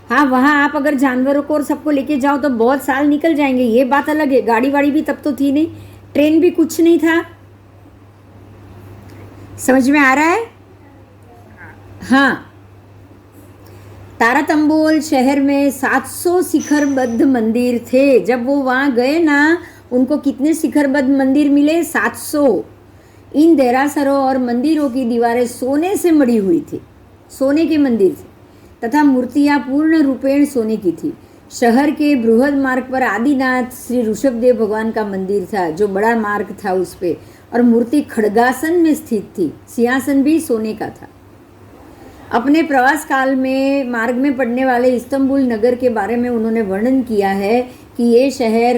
हाँ, वहाँ आप अगर जानवरों को और सबको लेके जाओ तो बहुत साल निकल जाएंगे, ये बात अलग है। गाड़ी वाड़ी भी तब तो थी नहीं, ट्रेन भी कुछ नहीं था। समझ में आ रहा है? हाँ, तारातंबोल शहर में 700 शिखरबद्ध मंदिर थे। जब वो वहाँ गए ना, उनको कितने शिखरबद्ध मंदिर मिले? 700। इन देरासरों और मंदिरों की दीवारें सोने से मढ़ी हुई थी, सोने के मंदिर थे, तथा मूर्तियाँ पूर्ण रूपेण सोने की थी। शहर के बृहद मार्ग पर आदिनाथ श्री ऋषभदेव भगवान का मंदिर था, जो बड़ा मार्ग था उस पे, और मूर्ति खड़गासन में स्थित थी। सिंहासन भी सोने का था। अपने प्रवास काल में मार्ग में पड़ने वाले इस्तंबुल नगर के बारे में उन्होंने वर्णन किया है कि ये शहर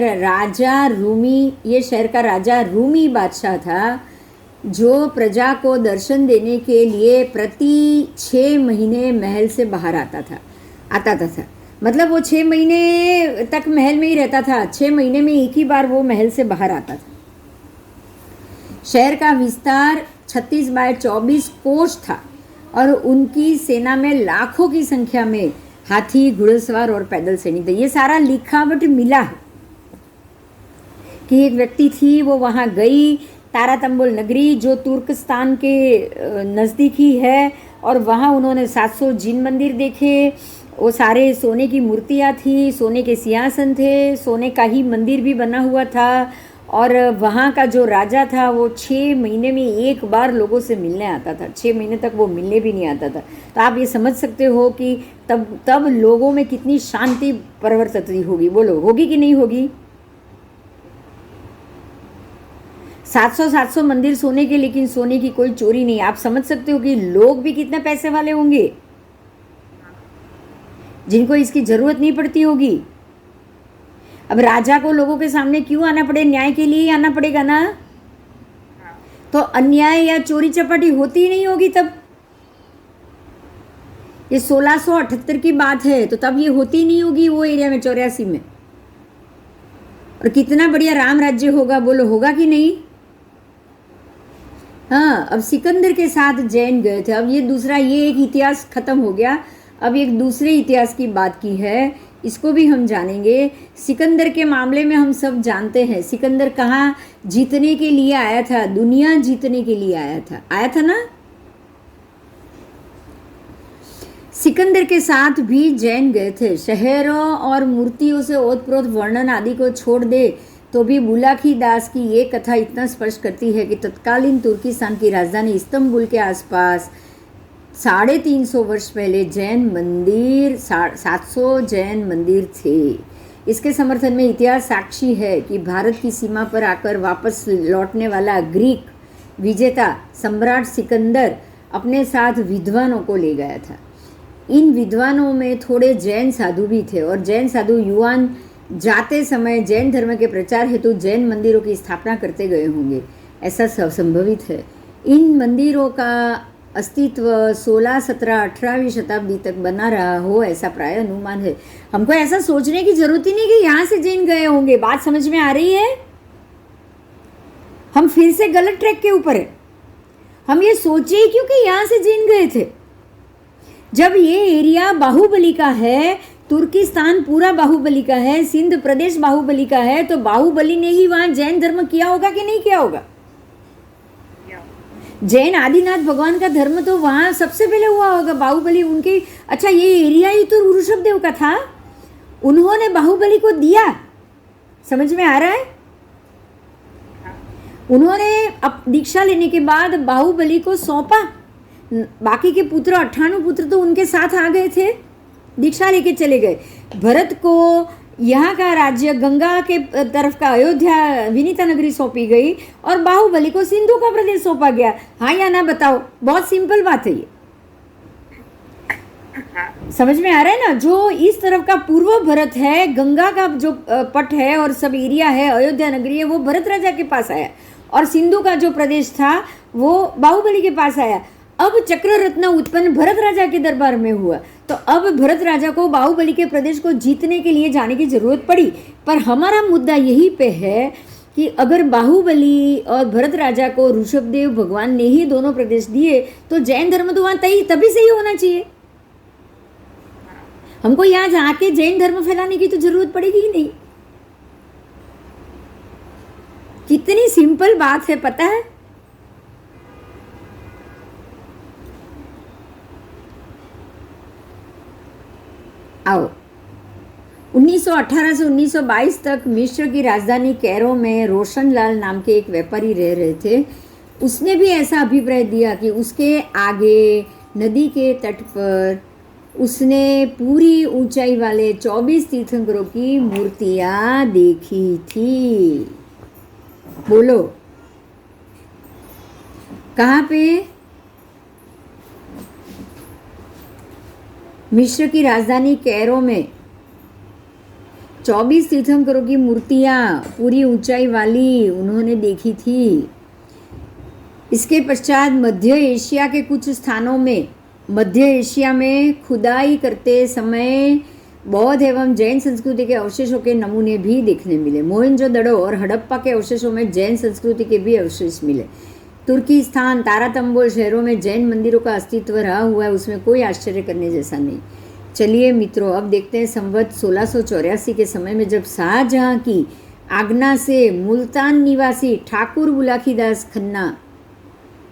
का राजा रूमी बादशाह था। जो प्रजा को दर्शन देने के लिए प्रति 6 महीने महल से बाहर आता था। मतलब वो 6 महीने तक महल में ही रहता था, 6 महीने में एक ही बार वो महल से बाहर आता था। शहर का विस्तार 36 बाय 24 कोस था और उनकी सेना में लाखों की संख्या में हाथी, घुड़सवार और पैदल सैनिक थे। ये सारा लिखावट मिला है कि एक व्यक्ति थी, वो वहाँ गई, तारातंबुल नगरी जो तुर्कस्तान के नज़दीक ही है, और वहाँ उन्होंने 700 जिन मंदिर देखे। वो सारे सोने की मूर्तियाँ थी, सोने के सिंहासन थे, सोने का ही मंदिर भी बना हुआ था। और वहाँ का जो राजा था वो 6 महीने में एक बार लोगों से मिलने आता था, 6 महीने तक वो मिलने भी नहीं आता था। तो आप ये समझ सकते हो कि तब लोगों में कितनी शांति परिवर्तित होगी। बोलो, होगी कि नहीं होगी? 700 मंदिर सोने के, लेकिन सोने की कोई चोरी नहीं। आप समझ सकते हो कि लोग भी कितने पैसे वाले होंगे जिनको इसकी जरूरत नहीं पड़ती होगी। अब राजा को लोगों के सामने क्यों आना पड़े? न्याय के लिए आना पड़ेगा ना। तो अन्याय या चोरी चपाटी होती ही नहीं होगी तब। ये 1678 की बात है, तो तब ये होती नहीं होगी वो एरिया में, 84 में। और कितना बढ़िया राम राज्य होगा, बोलो होगा कि नहीं? हाँ, अब सिकंदर के साथ जैन गए थे। अब ये एक इतिहास खत्म हो गया। अब एक दूसरे इतिहास की बात की है, इसको भी हम जानेंगे। सिकंदर के मामले में हम सब जानते हैं, सिकंदर कहाँ जीतने के लिए आया था? दुनिया जीतने के लिए आया था ना। सिकंदर के साथ भी जैन गए थे। शहरों और मूर्तियों से ओतप्रोत वर्णन आदि को छोड़ दे तो भी बुलाकी दास की ये कथा इतना स्पष्ट करती है कि तत्कालीन तुर्किस्तान की राजधानी इस्तंबुल के आसपास 350 वर्ष पहले जैन मंदिर 700 जैन मंदिर थे। इसके समर्थन में इतिहास साक्षी है कि भारत की सीमा पर आकर वापस लौटने वाला ग्रीक विजेता सम्राट सिकंदर अपने साथ विद्वानों को ले गया था। इन विद्वानों में थोड़े जैन साधु भी थे और जैन साधु युआन जाते समय जैन धर्म के प्रचार हेतु जैन मंदिरों की स्थापना करते गए होंगे, ऐसा संभवित है। इन मंदिरों का अस्तित्व 16, 17, 18वीं शताब्दी तक बना रहा हो, ऐसा प्राय अनुमान है। हमको ऐसा सोचने की जरूरत ही नहीं कि यहाँ से जैन गए होंगे। बात समझ में आ रही है? हम फिर से गलत ट्रैक के ऊपर है। हम ये सोचे क्योंकि यहाँ से जैन गए थे। जब ये एरिया बाहुबली का है, तुर्किस्तान पूरा बाहुबली का है, सिंध प्रदेश बाहुबली का है, तो बाहुबली ने ही वहां जैन धर्म किया होगा कि नहीं किया होगा? जैन आदिनाथ भगवान का धर्म तो वहां सबसे पहले हुआ होगा। बाहुबली उनके, अच्छा ये एरिया ही तो ऋषभ देव का था, उन्होंने बाहुबली को दिया। समझ में आ रहा है? उन्होंने अब दीक्षा लेने के बाद बाहुबली को सौंपा। बाकी के पुत्र 98 पुत्र तो उनके साथ आ गए थे, दीक्षा लेके चले गए। भरत को यहाँ का राज्य गंगा के तरफ का अयोध्या विनीता नगरी सौंपी गई और बाहुबली को सिंधु का प्रदेश सौंपा गया। हाँ या ना बताओ? बहुत सिंपल बात है ये। समझ में आ रहा है ना? जो इस तरफ का पूर्व भरत है, गंगा का जो पट है और सब एरिया है, अयोध्या नगरी है, वो भरत राजा के पास आया और सिंधु का जो प्रदेश था वो बाहुबली के पास आया। अब चक्र रत्न उत्पन्न भरत राजा के दरबार में हुआ, तो अब भरत राजा को बाहुबली के प्रदेश को जीतने के लिए जाने की जरूरत पड़ी। पर हमारा मुद्दा यही पे है कि अगर बाहुबली और भरत राजा को ऋषभदेव भगवान ने ही दोनों प्रदेश दिए, तो जैन धर्म तो वहां तभी से ही होना चाहिए। हमको यहाँ जाके जैन धर्म फैलाने की तो जरूरत पड़ेगी ही नहीं। कितनी सिंपल बात है, पता है? आओ, 1918 से 1922 तक मिस्र की राजधानी कैरो में रोशनलाल नाम के एक व्यापारी रह रहे थे। उसने भी ऐसा अभिप्राय दिया कि उसके आगे नदी के तट पर उसने पूरी ऊंचाई वाले 24 तीर्थंकरों की मूर्तियां देखी थी। बोलो कहाँ पे? मिस्र की राजधानी कैरो में 24 तीर्थंकरों की मूर्तियां पूरी ऊंचाई वाली उन्होंने देखी थी। इसके पश्चात मध्य एशिया के कुछ स्थानों में, मध्य एशिया में खुदाई करते समय बौद्ध एवं जैन संस्कृति के अवशेषों के नमूने भी देखने मिले। मोहनजोदड़ो और हड़प्पा के अवशेषों में जैन संस्कृति के भी अवशेष मिले। तुर्किस्तान, तारातंबोल शहरों में जैन मंदिरों का अस्तित्व रहा हुआ है, उसमें कोई आश्चर्य करने जैसा नहीं। चलिए मित्रों, अब देखते हैं संवत 1684 के समय में जब शाहजहां की आज्ञा से मुल्तान निवासी ठाकुर बुलाकीदास खन्ना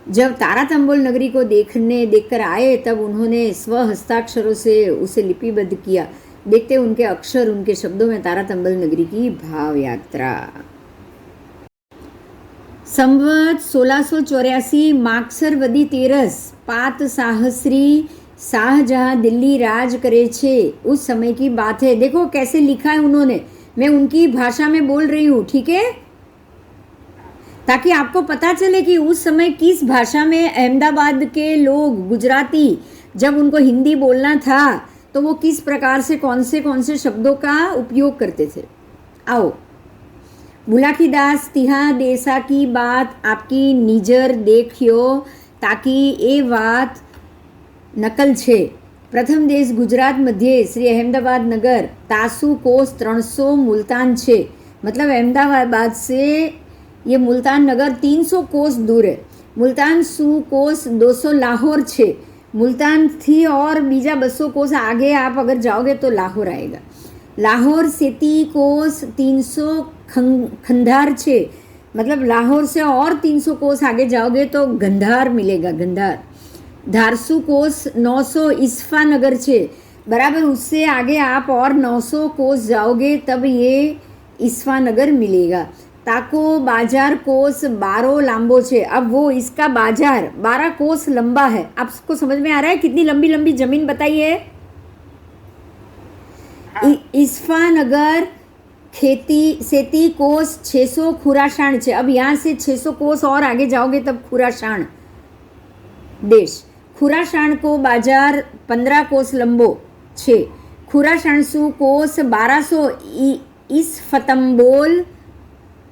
जब तारातंबोल नगरी को देखकर आए, तब उन्होंने स्व हस्ताक्षरों से उसे लिपिबद्ध किया। देखते उनके अक्षर, उनके शब्दों में तारातंबोल नगरी की भाव यात्रा। संवत 1684 माक्सर वदी तेरस 5 साहस्री शाहजहां दिल्ली राज करे छे, उस समय की बात है। देखो कैसे लिखा है उन्होंने, मैं उनकी भाषा में बोल रही हूँ, ठीक है, ताकि आपको पता चले कि उस समय किस भाषा में अहमदाबाद के लोग, गुजराती, जब उनको हिंदी बोलना था तो वो किस प्रकार से कौन से शब्दों का उपयोग करते थे। आओ, बुलाकीदास तिहा देसा की बात आपकी निजर देखियो, ताकि ये बात नकल छे। प्रथम देश गुजरात मध्य श्री अहमदाबाद नगर तासु कोस 300 मुल्तान छे। मतलब अहमदाबाद से ये मुल्तान नगर 300 कोस दूर है। मुल्तान सु कोस 200 लाहौर छे। मुल्तान थी और बीजा 200 कोस आगे आप अगर जाओगे तो लाहौर आएगा। लाहौर से 30 कोस 300 खंधार छे। मतलब लाहौर से और 300 कोस आगे जाओगे तो गंधार मिलेगा, गंधार। धारसू कोस 900 इस्फा नगर छे। बराबर उससे आगे आप और 900 कोस जाओगे तब ये इस्फा नगर मिलेगा। ताको बाजार कोस 12 लांबो छे। अब वो इसका बाजार 12 कोस लंबा है। आपको समझ में आ रहा है कितनी लंबी लंबी जमीन बताई है। इस्फा नगर खेती सेती कोस 600 खुराशान छे। अब यहाँ से 600 कोस और आगे जाओगे तब खुराशान देश। खुराशान को बाजार 15 कोस लंबो छे। खुराशान सु कोस 1200 इस फतम्बोल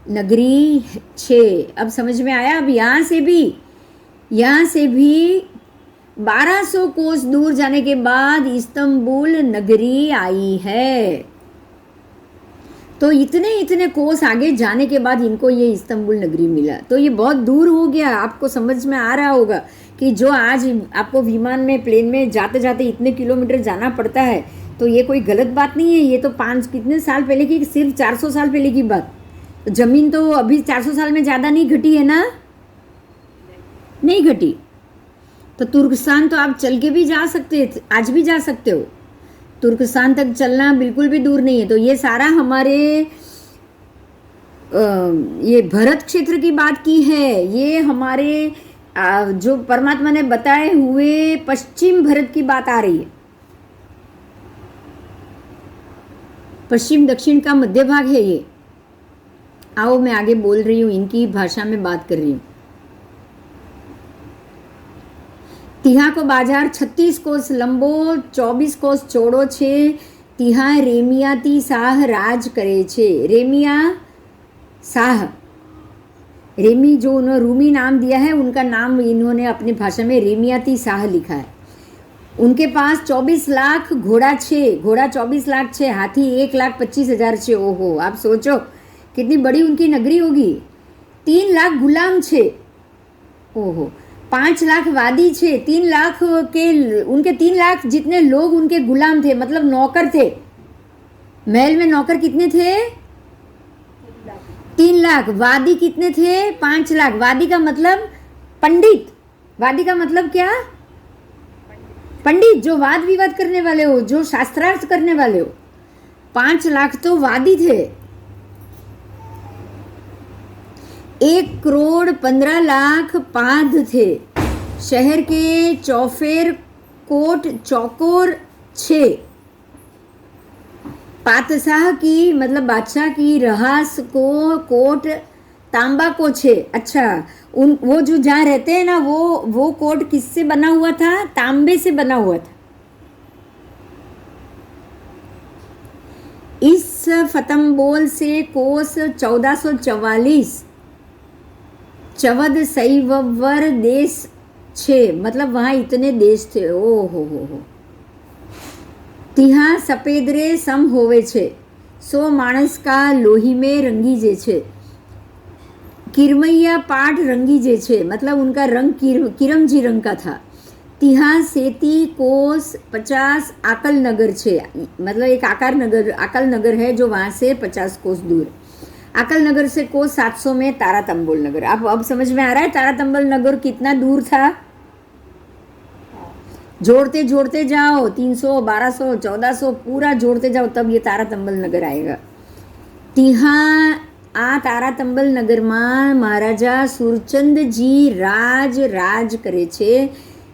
नगरी छे। अब समझ में आया। अब यहाँ से भी 1200 कोस दूर जाने के बाद इस्तंबुल नगरी आई है। तो इतने कोस आगे जाने के बाद इनको ये इस्तंबुल नगरी मिला। तो ये बहुत दूर हो गया। आपको समझ में आ रहा होगा कि जो आज आपको विमान में, प्लेन में जाते जाते इतने किलोमीटर जाना पड़ता है, तो ये कोई गलत बात नहीं है। ये तो कितने साल पहले की, सिर्फ 400 साल पहले की बात। तो जमीन तो अभी 400 साल में ज़्यादा नहीं घटी है ना, नहीं घटी। तो तुर्कस्तान तो आप चल के भी जा सकते, आज भी जा सकते हो। तुर्कस्तान तक चलना बिल्कुल भी दूर नहीं है। तो ये सारा हमारे ये भरत क्षेत्र की बात की है। ये हमारे जो परमात्मा ने बताए हुए पश्चिम भारत की बात आ रही है। पश्चिम दक्षिण का मध्य भाग है ये। आओ मैं आगे बोल रही हूँ, इनकी भाषा में बात कर रही हूँ। तिहा को बाजार 36 कोस लंबो 24 कोस चौड़ो छे। तिहा रेमियाती शाह राज करे छे। रेमिया शाह, रेमी जो उन्होंने रूमी नाम दिया है, उनका नाम इन्होंने अपनी भाषा में रेमियाती शाह लिखा है। उनके पास 24 लाख घोड़ा छे। घोड़ा 24 लाख छे, हाथी 1,25,000 छे। ओहो, आप सोचो कितनी बड़ी उनकी नगरी होगी। 3 लाख गुलाम छे। ओहो, 5 लाख वादी छे। 3 लाख के उनके 3 लाख जितने लोग उनके गुलाम थे, मतलब नौकर थे। महल में नौकर कितने थे? 3 लाख। वादी कितने थे? 5 लाख। वादी का मतलब पंडित। वादी का मतलब क्या? पंडित, जो वाद विवाद करने वाले हो, जो शास्त्रार्थ करने वाले हो। 5 लाख तो वादी थे। 1,15,00,000 पाद थे। शहर के चौफेर कोट चौकोर छे। पातशाह की मतलब बादशाह की रहास को कोट तांबा को छे। अच्छा, वो जो जहाँ रहते हैं ना, वो कोट किससे बना हुआ था? तांबे से बना हुआ था। इस फतम्बोल से कोस 1444 चवद सैववर देश छे, मतलब वहाँ इतने देश थे। ओ हो। तिहा सपेदरे सम होवे छे, सो माणस का लोही में रंगी जे छे। किरमैया पाठ रंगी जे छे, मतलब उनका रंग किरमजी रंग का था। तिहा सेती कोस 50 आकल नगर छे, मतलब एक आकल नगर है जो वहाँ से 50 कोस दूर। आकल नगर से कोस 700 में तारातंबोल नगर। आप अब समझ में आ रहा है तारातंबोल नगर कितना दूर था? जोड़ते जोड़ते जाओ, 300, 1200, 1400 पूरा जोड़ते जाओ, तब ये तारातंबल नगर आएगा। तिहा आ तारातंबल नगर में महाराजा सुरचंदजी राज करे छे।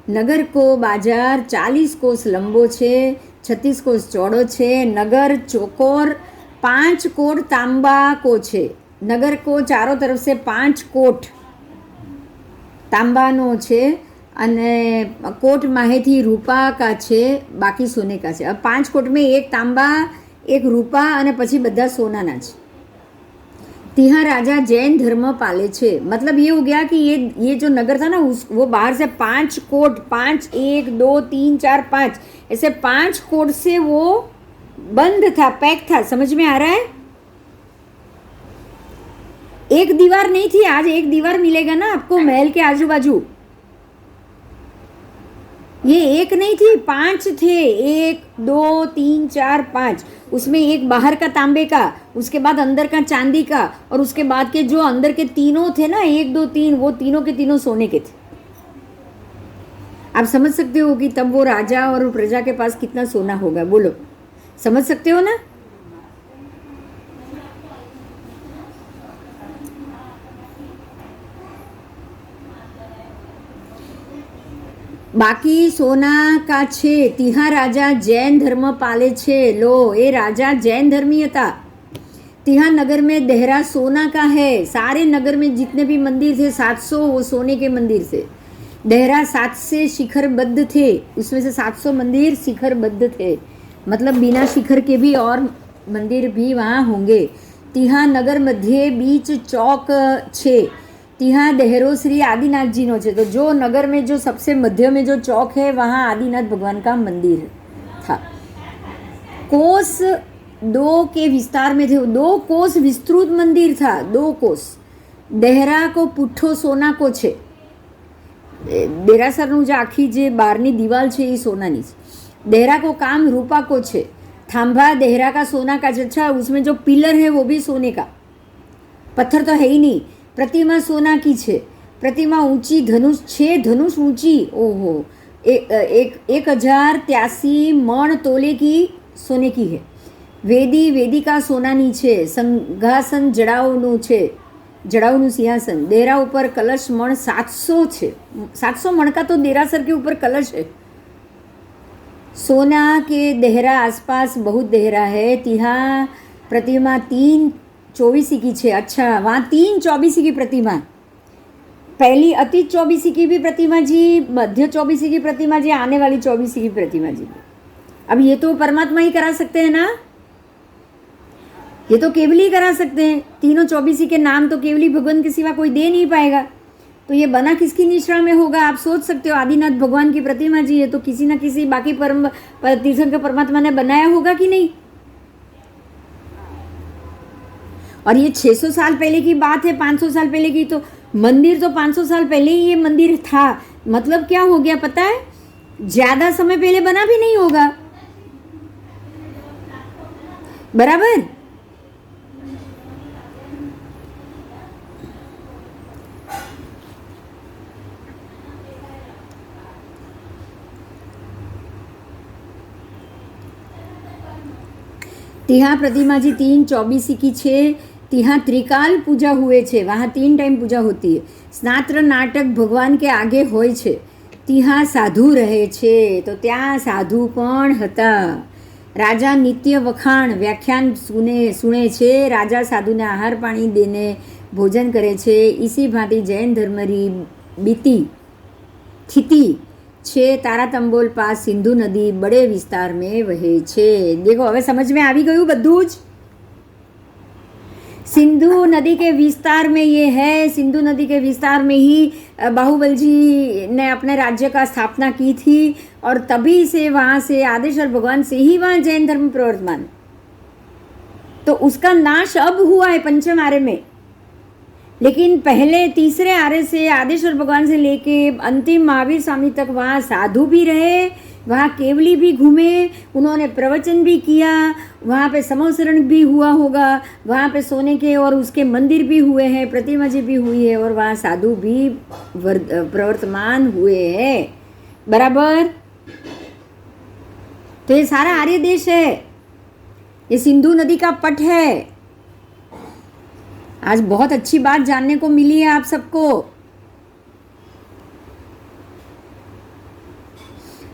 नगर को बाजार 40 कोस लंबो छे, 36 कोस चौड़ो छे। नगर चौकोर 5 कोट तांबा को छे। नगर को चारों तरफ से 5 कोट तांबानो छे અને કોટ માહેથી રૂપા કા છે, બાકી સોને કા છે। अब 5 कोट में एक तांबा, एक रूपा અને પછી બધા સોનાના છે। तिहा राजा जैन धर्म पाले छे, मतलब ये हो गया कि ये जो नगर था ना वो बाहर से 5 कोट, 5 1 2 3 4 5 ऐसे 5 कोट से वो बंद था, पैक था। समझ में आ रहा है? एक दीवार नहीं थी। आज एक दीवार मिलेगा ना आपको महल के आजू बाजू, ये एक नहीं थी, 5 थे। 1 2 3 4 5, उसमें एक बाहर का तांबे का, उसके बाद अंदर का चांदी का, और उसके बाद के जो अंदर के तीनों थे ना 1 2 3, वो तीनों के तीनों सोने के थे। आप समझ सकते हो कि तब वो राजा और प्रजा के पास कितना सोना होगा। बोलो, समझ सकते हो ना? बाकी सोना का छे। तिहा राजा जैन धर्म पाले छे। लो, ये राजा जैन धर्मी था। तिहा नगर में देहरा सोना का है। सारे नगर में जितने भी मंदिर थे 700 वो सोने के मंदिर थे। देहरा 7 से शिखरबद्ध थे, उसमें से 700 मंदिर शिखरबद्ध थे, मतलब बिना शिखर के भी और मंदिर भी वहाँ होंगे। तिहा नगर मध्य बीच चौक छे। तिहा देहरो श्री आदिनाथ जी नो छे। तो जो नगर में जो सबसे मध्य में जो चौक है वहाँ आदिनाथ भगवान का मंदिर था। कोस 2 के विस्तार में थे, 2 कोस विस्तृत मंदिर था, 2 कोस। देहरा को पुठ्ठो सोना को छे। देरासरનું જે આખી જે બહારની દિવાલ છે એ સોનાની છે। देहरा को काम रूपा को छे। थांभा देहरा का सोना का छे। अच्छा, उसमें जो पिलर है वो भी सोने का, पत्थर तो है ही नहीं। प्रतिमा सोना की छे। प्रतिमा ऊंची, धनुष 6 धनुष ऊंची। ओहो, 1083 मण तोले की सोने की है। वेदिका सोनानी छे। संघासन जड़ावनु छे, जड़ावनु सिंहासन। देहरा ऊपर कलश मण 700 छे। 700 मण का तो देरासर के ऊपर कलश है। सोना के देहरा आसपास बहुत देहरा है। तिहा प्रतिमा 3 24 की छे। अच्छा, वहाँ 3 24 की प्रतिमा, पहली अति 24 की भी प्रतिमा जी, मध्य 24 की प्रतिमा जी, आने वाली 24 की प्रतिमा जी। अब ये तो परमात्मा ही करा सकते हैं ना, ये तो केवल ही करा सकते हैं। तीनों 24 के नाम तो केवली भगवान के सिवा कोई दे नहीं पाएगा। तो ये बना किसकी निश्रा में होगा? आप सोच सकते हो। आदिनाथ भगवान की प्रतिमा जी है तो किसी न किसी बाकी तीर्थंकर परमात्मा ने बनाया होगा कि नहीं। और ये 600 साल पहले की बात है, 500 साल पहले की। तो मंदिर तो 500 साल पहले ही ये मंदिर था। मतलब क्या हो गया पता है? ज्यादा समय पहले बना भी नहीं होगा, बराबर। तिहा प्रतिमा जी 3 24 की छे। तिहा त्रिकाल पूजा हुए छे, वहाँ 3 टाइम पूजा होती है। स्नात्र नाटक भगवान के आगे होय छे। तिहा साधु रहे छे, तो त्या साधु पण हता। राजा नित्य वखाण व्याख्यान सुने छे। राजा साधु ने आहार पानी देने भोजन करे छे। इसी भांति जैन धर्मरी बीती थिति छे। तारातंबोल पास सिंधु नदी बड़े विस्तार में वहे छे। देखो, हवे समझ में आवी गयुं बधुं ज। सिंधु नदी के विस्तार में ये है, सिंधु नदी के विस्तार में ही बाहुबल जी ने अपने राज्य का स्थापना की थी और तभी से वहाँ से आदेश्वर भगवान से ही वहाँ जैन धर्म प्रवर्तमान। तो उसका नाश अब हुआ है पंचम आर्य में, लेकिन पहले तीसरे आर्य से आदेश्वर भगवान से लेके अंतिम महावीर स्वामी तक वहाँ साधु भी रहे, वहाँ केवली भी घूमे, उन्होंने प्रवचन भी किया, वहाँ पे समवसरण भी हुआ होगा, वहाँ पे सोने के और उसके मंदिर भी हुए हैं, प्रतिमा जी भी हुई है और वहाँ साधु भी प्रवर्तमान हुए हैं। बराबर। तो ये सारा आर्य देश है, ये सिंधु नदी का पट है। आज बहुत अच्छी बात जानने को मिली है आप सबको।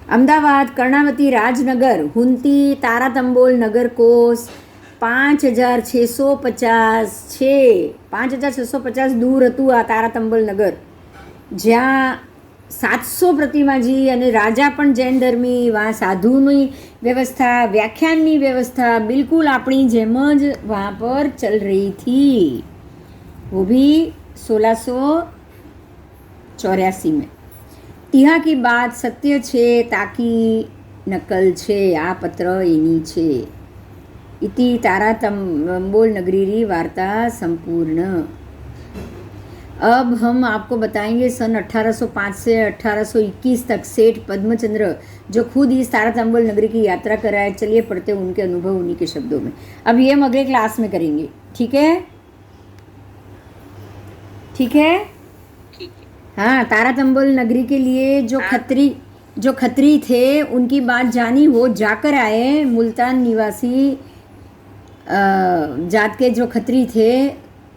अहमदाबाद, कर्णावती, राजनगर, हुंती, तारातंबोल नगर कोस 5650 દૂર હતું આ તારાતંબોલ નગર, જ્યાં 700 પ્રતિમાજી અને રાજા પણ જૈન ધર્મી, વहाँ સાધુની વ્યવસ્થા, વ્યાખ્યાનની વ્યવસ્થા बिल्कुल अपनी જેમ જ वहाँ पर चल रही थी, वो भी 1684 में। तिहा की बात सत्य छे, ताकी नकल छे, आ पत्र एनी छे। इति तारातंबोल नगरीरी वार्ता संपूर्ण। अब हम आपको बताएंगे सन 1805 से 1821 तक सेठ पद्मचंद्र जो खुद इस तारातंबोल नगरी की यात्रा कराए। चलिए पढ़ते उनके अनुभव उन्हीं के शब्दों में। अब ये हम अगले क्लास में करेंगे, ठीक है? ठीक है, ठीक है। हाँ। तारातंबोल नगरी के लिए जो खत्री थे उनकी बात जानी, वो जाकर आए। मुल्तान निवासी जात के जो खत्री थे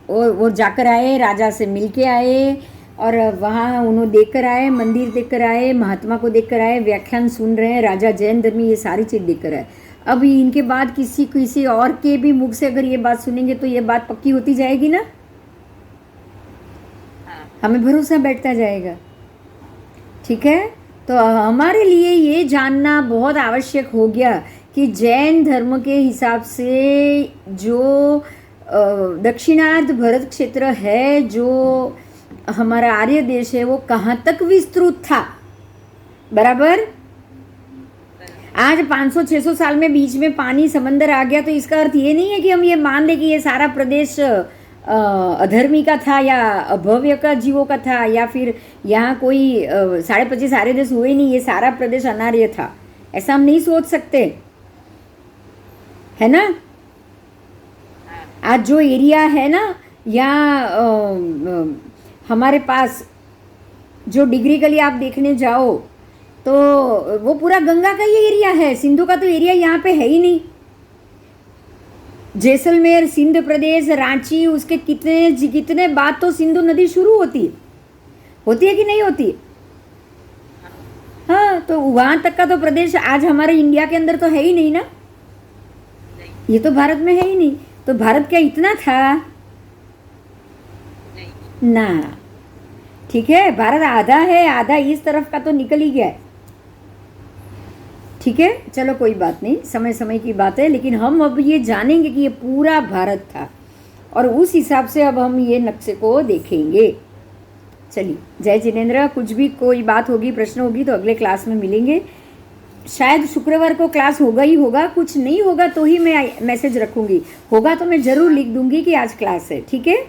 और वो जाकर आए, राजा से मिल के आए और वहाँ उन्होंने देख कर आए, मंदिर देख कर आए, महात्मा को देख कर आए, व्याख्यान सुन रहे हैं, राजा जैन धर्मी, ये सारी चीज़ देख कर आए। अब इनके बाद किसी और के भी मुख से अगर ये बात सुनेंगे तो ये बात पक्की होती जाएगी ना, हमें भरोसा बैठता जाएगा। ठीक है, तो हमारे लिए ये जानना बहुत आवश्यक हो गया कि जैन धर्म के हिसाब से जो दक्षिणार्ध भरत क्षेत्र है, जो हमारा आर्य देश है, वो कहाँ तक विस्तृत था। बराबर। आज 500-600 साल में बीच में पानी समंदर आ गया, तो इसका अर्थ ये नहीं है कि हम ये मान लें कि ये सारा प्रदेश अधर्मी का था या अभव्य का जीवों का था, या फिर यहाँ कोई 25.5 आर्य देश हुए नहीं, ये सारा प्रदेश अनार्य था, ऐसा हम नहीं सोच सकते, है ना। आज जो एरिया है ना, यहाँ हमारे पास जो डिग्री गली आप देखने जाओ तो वो पूरा गंगा का ही एरिया है, सिंधु का तो एरिया यहाँ पे है ही नहीं। जैसलमेर, सिंध प्रदेश, रांची, उसके कितने बाद तो सिंधु नदी शुरू होती है कि नहीं होती? हाँ, तो वहाँ तक का तो प्रदेश आज हमारे इंडिया के अंदर तो है ही नहीं ना, ये तो भारत में है ही नहीं। तो भारत क्या इतना था? ना, ठीक है, भारत आधा है, आधा इस तरफ का तो निकल ही गया है। ठीक है, चलो कोई बात नहीं, समय समय की बात है, लेकिन हम अब ये जानेंगे कि ये पूरा भारत था और उस हिसाब से अब हम ये नक्शे को देखेंगे। चलिए, जय जिनेंद्र। कुछ भी कोई बात होगी, प्रश्न होगी तो अगले क्लास में मिलेंगे। शायद शुक्रवार को क्लास होगा ही होगा, कुछ नहीं होगा तो ही मैं मैसेज रखूंगी, होगा तो मैं ज़रूर लिख दूंगी कि आज क्लास है। ठीक है,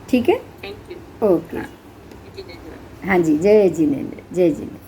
ठीक है, थैंक यू। ओके। हाँ जी, जय जिनेंद्र, जय जिनेंद्र।